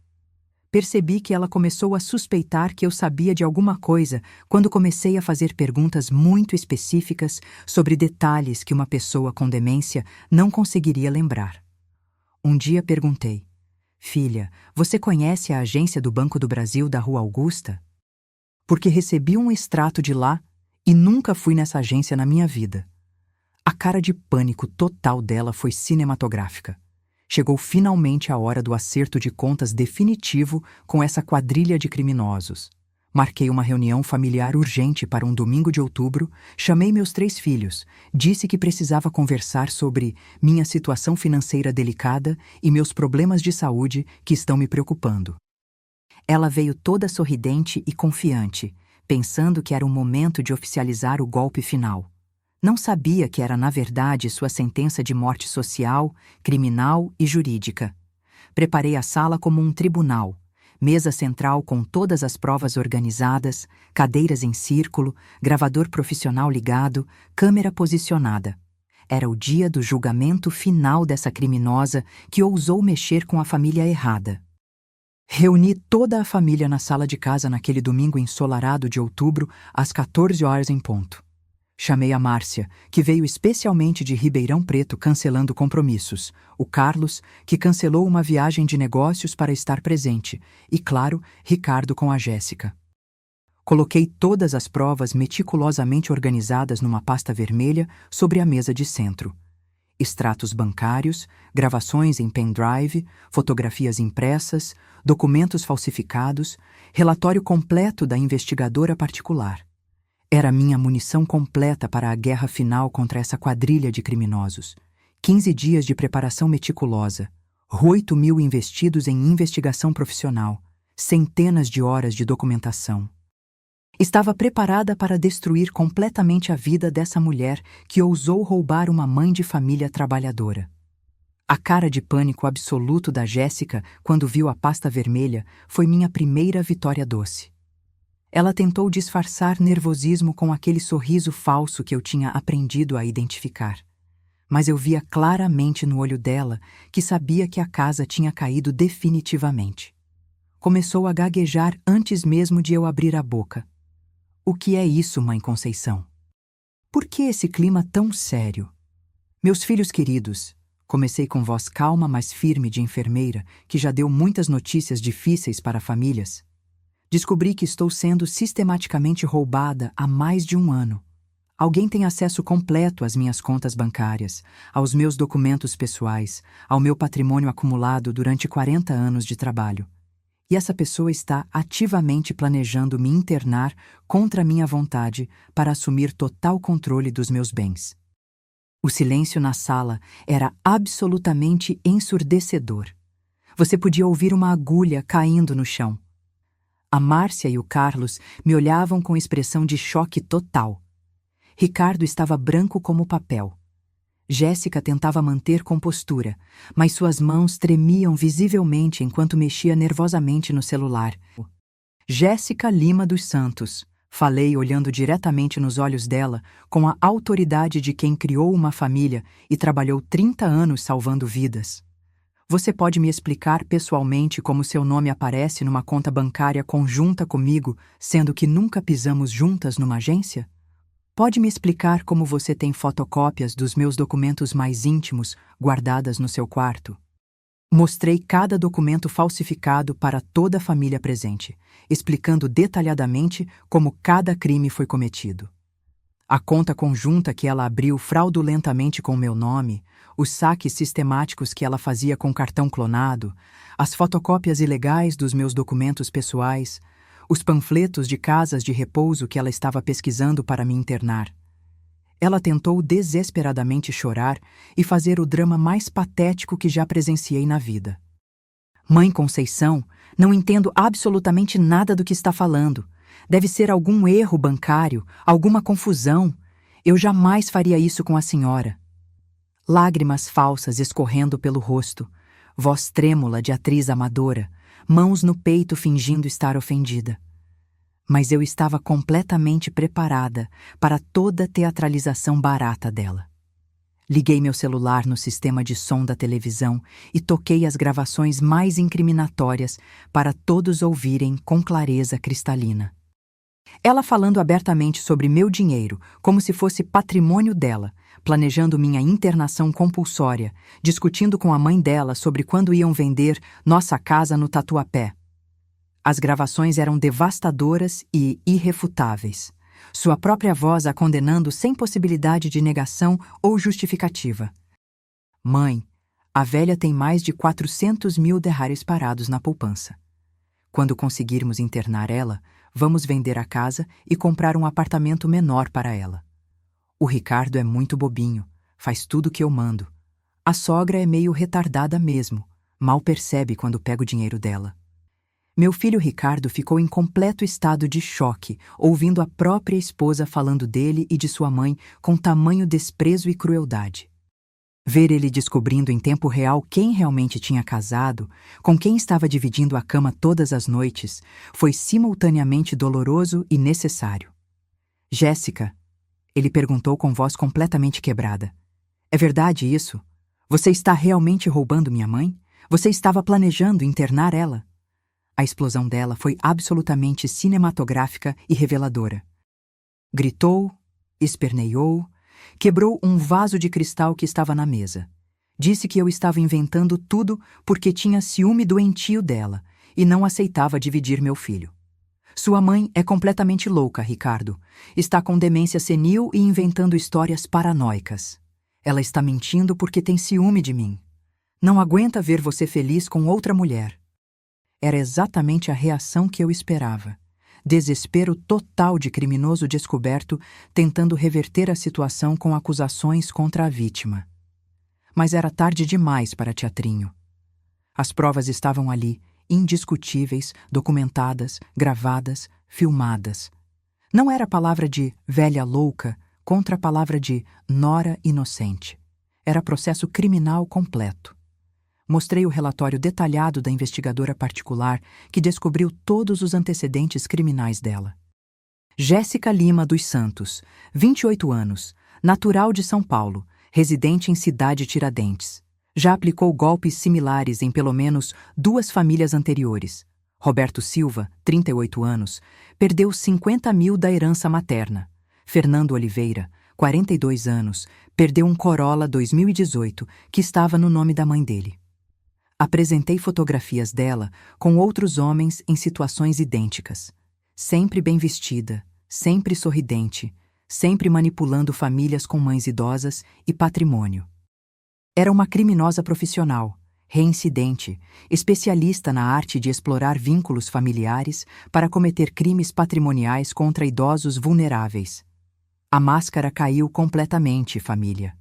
Percebi que ela começou a suspeitar que eu sabia de alguma coisa quando comecei a fazer perguntas muito específicas sobre detalhes que uma pessoa com demência não conseguiria lembrar. Um dia perguntei: "Filha, você conhece a agência do Banco do Brasil da Rua Augusta?" Porque recebi um extrato de lá e nunca fui nessa agência na minha vida. A cara de pânico total dela foi cinematográfica. Chegou finalmente a hora do acerto de contas definitivo com essa quadrilha de criminosos. Marquei uma reunião familiar urgente para um domingo de outubro, chamei meus 3 filhos, disse que precisava conversar sobre minha situação financeira delicada e meus problemas de saúde que estão me preocupando. Ela veio toda sorridente e confiante, pensando que era o momento de oficializar o golpe final. Não sabia que era, na verdade, sua sentença de morte social, criminal e jurídica. Preparei a sala como um tribunal, mesa central com todas as provas organizadas, cadeiras em círculo, gravador profissional ligado, câmera posicionada. Era o dia do julgamento final dessa criminosa que ousou mexer com a família errada. Reuni toda a família na sala de casa naquele domingo ensolarado de outubro, às 14 horas em ponto. Chamei a Márcia, que veio especialmente de Ribeirão Preto cancelando compromissos, o Carlos, que cancelou uma viagem de negócios para estar presente, e, claro, Ricardo com a Jéssica. Coloquei todas as provas meticulosamente organizadas numa pasta vermelha sobre a mesa de centro. Extratos bancários, gravações em pendrive, fotografias impressas, documentos falsificados, relatório completo da investigadora particular. Era minha munição completa para a guerra final contra essa quadrilha de criminosos. 15 dias de preparação meticulosa, 8 mil investidos em investigação profissional, centenas de horas de documentação. Estava preparada para destruir completamente a vida dessa mulher que ousou roubar uma mãe de família trabalhadora. A cara de pânico absoluto da Jéssica quando viu a pasta vermelha foi minha primeira vitória doce. Ela tentou disfarçar nervosismo com aquele sorriso falso que eu tinha aprendido a identificar. Mas eu via claramente no olho dela que sabia que a casa tinha caído definitivamente. Começou a gaguejar antes mesmo de eu abrir a boca. O que é isso, Mãe Conceição? Por que esse clima tão sério? Meus filhos queridos, comecei com voz calma, mas firme de enfermeira, que já deu muitas notícias difíceis para famílias. Descobri que estou sendo sistematicamente roubada há mais de um ano. Alguém tem acesso completo às minhas contas bancárias, aos meus documentos pessoais, ao meu patrimônio acumulado durante 40 anos de trabalho. E essa pessoa está ativamente planejando me internar contra minha vontade para assumir total controle dos meus bens. O silêncio na sala era absolutamente ensurdecedor. Você podia ouvir uma agulha caindo no chão. A Márcia e o Carlos me olhavam com expressão de choque total. Ricardo estava branco como papel. Jéssica tentava manter compostura, mas suas mãos tremiam visivelmente enquanto mexia nervosamente no celular. Jéssica Lima dos Santos, falei olhando diretamente nos olhos dela, com a autoridade de quem criou uma família e trabalhou 30 anos salvando vidas. Você pode me explicar pessoalmente como seu nome aparece numa conta bancária conjunta comigo, sendo que nunca pisamos juntas numa agência? Pode me explicar como você tem fotocópias dos meus documentos mais íntimos guardadas no seu quarto? Mostrei cada documento falsificado para toda a família presente, explicando detalhadamente como cada crime foi cometido. A conta conjunta que ela abriu fraudulentamente com meu nome, os saques sistemáticos que ela fazia com cartão clonado, as fotocópias ilegais dos meus documentos pessoais, os panfletos de casas de repouso que ela estava pesquisando para me internar. Ela tentou desesperadamente chorar e fazer o drama mais patético que já presenciei na vida. Mãe Conceição, não entendo absolutamente nada do que está falando. Deve ser algum erro bancário, alguma confusão. Eu jamais faria isso com a senhora. Lágrimas falsas escorrendo pelo rosto, voz trêmula de atriz amadora, mãos no peito fingindo estar ofendida. Mas eu estava completamente preparada para toda a teatralização barata dela. Liguei meu celular no sistema de som da televisão e toquei as gravações mais incriminatórias para todos ouvirem com clareza cristalina. Ela falando abertamente sobre meu dinheiro, como se fosse patrimônio dela, planejando minha internação compulsória, discutindo com a mãe dela sobre quando iam vender nossa casa no Tatuapé. As gravações eram devastadoras e irrefutáveis. Sua própria voz a condenando sem possibilidade de negação ou justificativa. Mãe, a velha tem mais de 400 mil derrares parados na poupança. Quando conseguirmos internar ela, vamos vender a casa e comprar um apartamento menor para ela. O Ricardo é muito bobinho, faz tudo o que eu mando. A sogra é meio retardada mesmo, mal percebe quando pega o dinheiro dela. Meu filho Ricardo ficou em completo estado de choque, ouvindo a própria esposa falando dele e de sua mãe com tamanho desprezo e crueldade. Ver ele descobrindo em tempo real quem realmente tinha casado, com quem estava dividindo a cama todas as noites, foi simultaneamente doloroso e necessário. Jéssica, ele perguntou com voz completamente quebrada. É verdade isso? Você está realmente roubando minha mãe? Você estava planejando internar ela? A explosão dela foi absolutamente cinematográfica e reveladora. Gritou, esperneou, quebrou um vaso de cristal que estava na mesa. Disse que eu estava inventando tudo porque tinha ciúme doentio dela e não aceitava dividir meu filho. Sua mãe é completamente louca, Ricardo. Está com demência senil e inventando histórias paranoicas. Ela está mentindo porque tem ciúme de mim. Não aguenta ver você feliz com outra mulher. Era exatamente a reação que eu esperava. Desespero total de criminoso descoberto tentando reverter a situação com acusações contra a vítima. Mas era tarde demais para teatrinho. As provas estavam ali, indiscutíveis, documentadas, gravadas, filmadas. Não era a palavra de velha louca contra a palavra de nora inocente. Era processo criminal completo. Mostrei o relatório detalhado da investigadora particular que descobriu todos os antecedentes criminais dela. Jéssica Lima dos Santos, 28 anos, natural de São Paulo, residente em Cidade Tiradentes. Já aplicou golpes similares em pelo menos 2 famílias anteriores. Roberto Silva, 38 anos, perdeu 50 mil da herança materna. Fernando Oliveira, 42 anos, perdeu um Corolla 2018 que estava no nome da mãe dele. Apresentei fotografias dela com outros homens em situações idênticas. Sempre bem vestida, sempre sorridente, sempre manipulando famílias com mães idosas e patrimônio. Era uma criminosa profissional, reincidente, especialista na arte de explorar vínculos familiares para cometer crimes patrimoniais contra idosos vulneráveis. A máscara caiu completamente, família.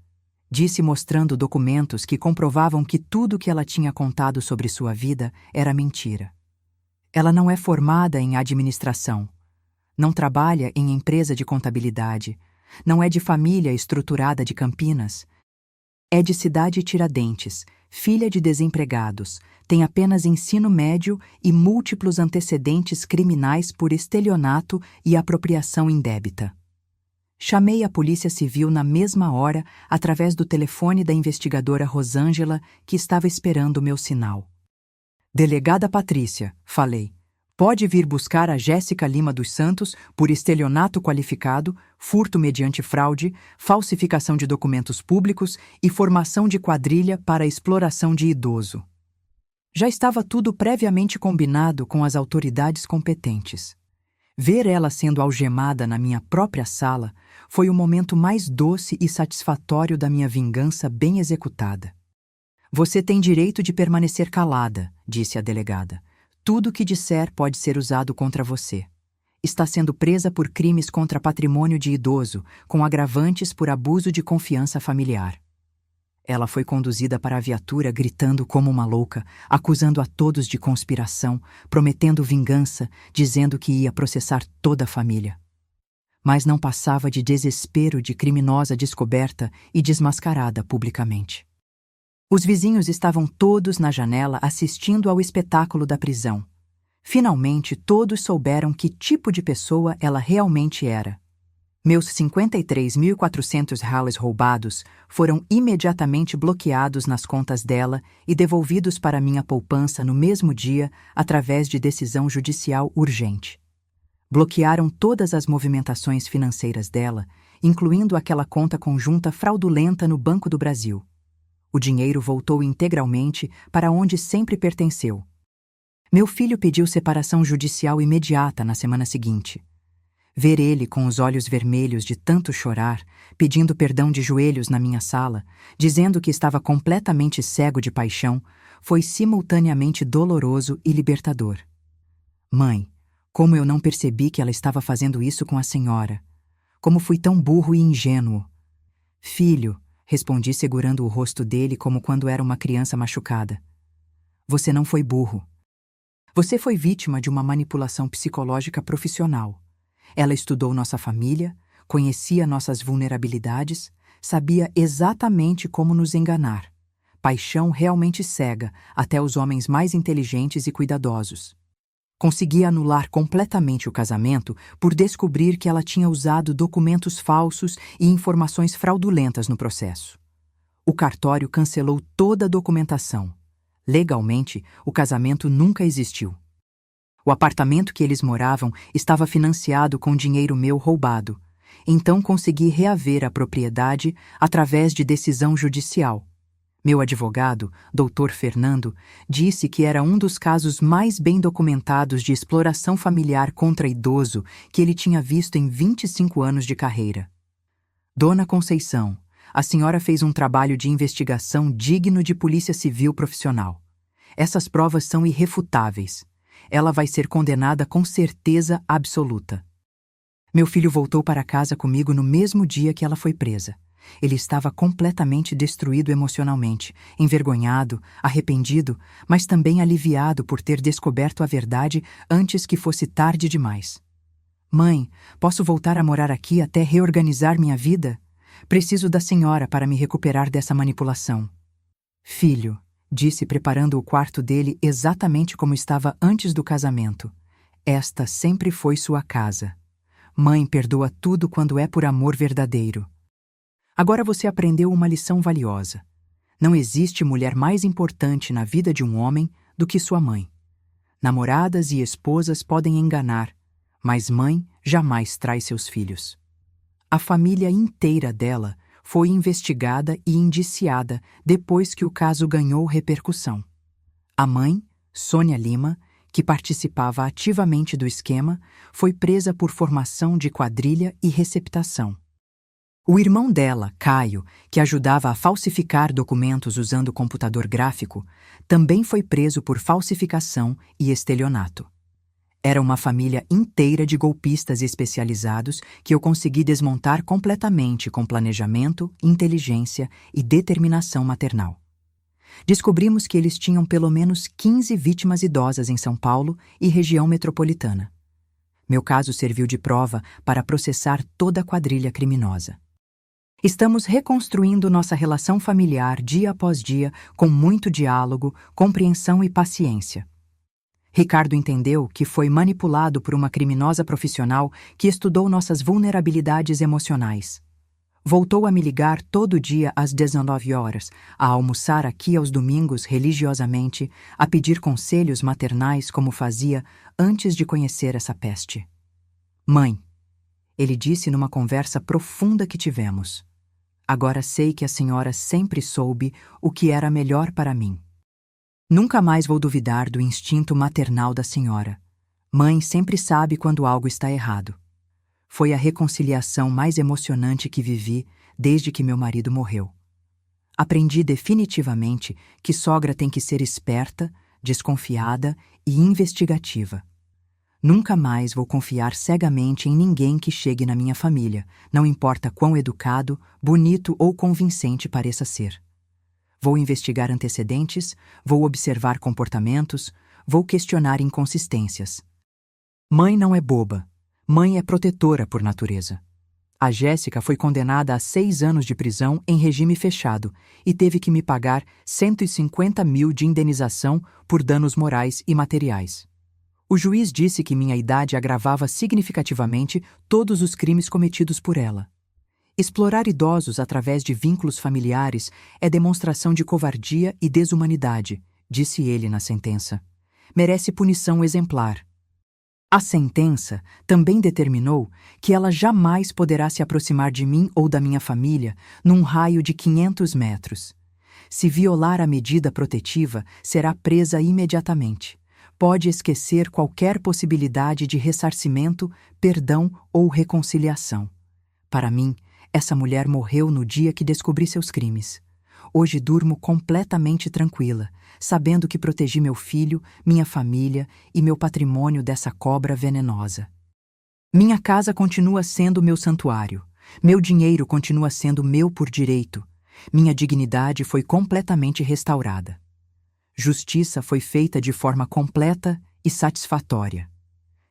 Disse mostrando documentos que comprovavam que tudo que ela tinha contado sobre sua vida era mentira. Ela não é formada em administração, não trabalha em empresa de contabilidade, não é de família estruturada de Campinas. É de Cidade Tiradentes, filha de desempregados, tem apenas ensino médio e múltiplos antecedentes criminais por estelionato e apropriação indébita. Chamei a Polícia Civil na mesma hora através do telefone da investigadora Rosângela, que estava esperando o meu sinal. Delegada Patrícia, falei, pode vir buscar a Jéssica Lima dos Santos por estelionato qualificado, furto mediante fraude, falsificação de documentos públicos e formação de quadrilha para exploração de idoso. Já estava tudo previamente combinado com as autoridades competentes. Ver ela sendo algemada na minha própria sala foi o momento mais doce e satisfatório da minha vingança bem executada. Você tem direito de permanecer calada, disse a delegada. Tudo o que disser pode ser usado contra você. Está sendo presa por crimes contra patrimônio de idoso, com agravantes por abuso de confiança familiar. Ela foi conduzida para a viatura gritando como uma louca, acusando a todos de conspiração, prometendo vingança, dizendo que ia processar toda a família. Mas não passava de desespero de criminosa descoberta e desmascarada publicamente. Os vizinhos estavam todos na janela assistindo ao espetáculo da prisão. Finalmente, todos souberam que tipo de pessoa ela realmente era. Meus 53.400 reais roubados foram imediatamente bloqueados nas contas dela e devolvidos para minha poupança no mesmo dia através de decisão judicial urgente. Bloquearam todas as movimentações financeiras dela, incluindo aquela conta conjunta fraudulenta no Banco do Brasil. O dinheiro voltou integralmente para onde sempre pertenceu. Meu filho pediu separação judicial imediata na semana seguinte. Ver ele com os olhos vermelhos de tanto chorar, pedindo perdão de joelhos na minha sala, dizendo que estava completamente cego de paixão, foi simultaneamente doloroso e libertador. Mãe, como eu não percebi que ela estava fazendo isso com a senhora? Como fui tão burro e ingênuo? Filho, respondi segurando o rosto dele como quando era uma criança machucada. Você não foi burro. Você foi vítima de uma manipulação psicológica profissional. Ela estudou nossa família, conhecia nossas vulnerabilidades, sabia exatamente como nos enganar. Paixão realmente cega até os homens mais inteligentes e cuidadosos. Consegui anular completamente o casamento por descobrir que ela tinha usado documentos falsos e informações fraudulentas no processo. O cartório cancelou toda a documentação. Legalmente, o casamento nunca existiu. O apartamento que eles moravam estava financiado com dinheiro meu roubado. Então consegui reaver a propriedade através de decisão judicial. Meu advogado, Dr. Fernando, disse que era um dos casos mais bem documentados de exploração familiar contra idoso que ele tinha visto em 25 anos de carreira. Dona Conceição, a senhora fez um trabalho de investigação digno de polícia civil profissional. Essas provas são irrefutáveis. Ela vai ser condenada com certeza absoluta. Meu filho voltou para casa comigo no mesmo dia que ela foi presa. Ele estava completamente destruído emocionalmente, envergonhado, arrependido, mas também aliviado por ter descoberto a verdade antes que fosse tarde demais. Mãe, posso voltar a morar aqui até reorganizar minha vida? Preciso da senhora para me recuperar dessa manipulação. Filho, disse preparando o quarto dele exatamente como estava antes do casamento. Esta sempre foi sua casa. Mãe perdoa tudo quando é por amor verdadeiro. Agora você aprendeu uma lição valiosa. Não existe mulher mais importante na vida de um homem do que sua mãe. Namoradas e esposas podem enganar, mas mãe jamais trai seus filhos. A família inteira dela foi investigada e indiciada depois que o caso ganhou repercussão. A mãe, Sônia Lima, que participava ativamente do esquema, foi presa por formação de quadrilha e receptação. O irmão dela, Caio, que ajudava a falsificar documentos usando computador gráfico, também foi preso por falsificação e estelionato. Era uma família inteira de golpistas especializados que eu consegui desmontar completamente com planejamento, inteligência e determinação maternal. Descobrimos que eles tinham pelo menos 15 vítimas idosas em São Paulo e região metropolitana. Meu caso serviu de prova para processar toda a quadrilha criminosa. Estamos reconstruindo nossa relação familiar dia após dia com muito diálogo, compreensão e paciência. Ricardo entendeu que foi manipulado por uma criminosa profissional que estudou nossas vulnerabilidades emocionais. Voltou a me ligar todo dia às 19 horas, a almoçar aqui aos domingos religiosamente, a pedir conselhos maternais como fazia antes de conhecer essa peste. Mãe, ele disse numa conversa profunda que tivemos. Agora sei que a senhora sempre soube o que era melhor para mim. Nunca mais vou duvidar do instinto maternal da senhora. Mãe sempre sabe quando algo está errado. Foi a reconciliação mais emocionante que vivi desde que meu marido morreu. Aprendi definitivamente que sogra tem que ser esperta, desconfiada e investigativa. Nunca mais vou confiar cegamente em ninguém que chegue na minha família, não importa quão educado, bonito ou convincente pareça ser. Vou investigar antecedentes, vou observar comportamentos, vou questionar inconsistências. Mãe não é boba. Mãe é protetora por natureza. A Jéssica foi condenada a 6 anos de prisão em regime fechado e teve que me pagar 150 mil de indenização por danos morais e materiais. O juiz disse que minha idade agravava significativamente todos os crimes cometidos por ela. Explorar idosos através de vínculos familiares é demonstração de covardia e desumanidade, disse ele na sentença. Merece punição exemplar. A sentença também determinou que ela jamais poderá se aproximar de mim ou da minha família num raio de 500 metros. Se violar a medida protetiva, será presa imediatamente. Pode esquecer qualquer possibilidade de ressarcimento, perdão ou reconciliação. Para mim, essa mulher morreu no dia que descobri seus crimes. Hoje durmo completamente tranquila, sabendo que protegi meu filho, minha família e meu patrimônio dessa cobra venenosa. Minha casa continua sendo meu santuário. Meu dinheiro continua sendo meu por direito. Minha dignidade foi completamente restaurada. Justiça foi feita de forma completa e satisfatória.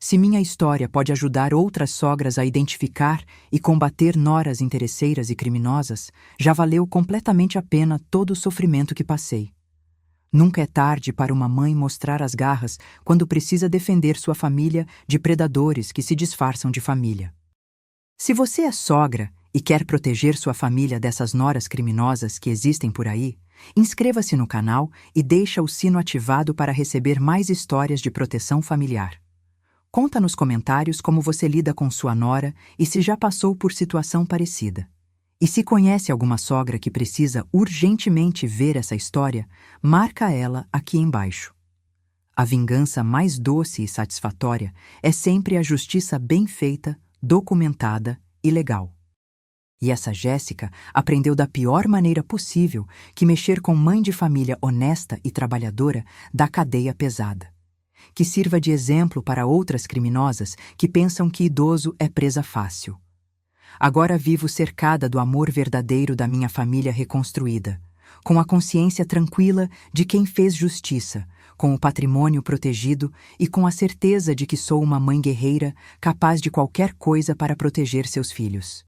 Se minha história pode ajudar outras sogras a identificar e combater noras interesseiras e criminosas, já valeu completamente a pena todo o sofrimento que passei. Nunca é tarde para uma mãe mostrar as garras quando precisa defender sua família de predadores que se disfarçam de família. Se você é sogra e quer proteger sua família dessas noras criminosas que existem por aí, inscreva-se no canal e deixa o sino ativado para receber mais histórias de proteção familiar. Conta nos comentários como você lida com sua nora e se já passou por situação parecida. E se conhece alguma sogra que precisa urgentemente ver essa história, marca ela aqui embaixo. A vingança mais doce e satisfatória é sempre a justiça bem feita, documentada e legal. E essa Jéssica aprendeu da pior maneira possível que mexer com mãe de família honesta e trabalhadora dá cadeia pesada. Que sirva de exemplo para outras criminosas que pensam que idoso é presa fácil. Agora vivo cercada do amor verdadeiro da minha família reconstruída, com a consciência tranquila de quem fez justiça, com o patrimônio protegido e com a certeza de que sou uma mãe guerreira, capaz de qualquer coisa para proteger seus filhos.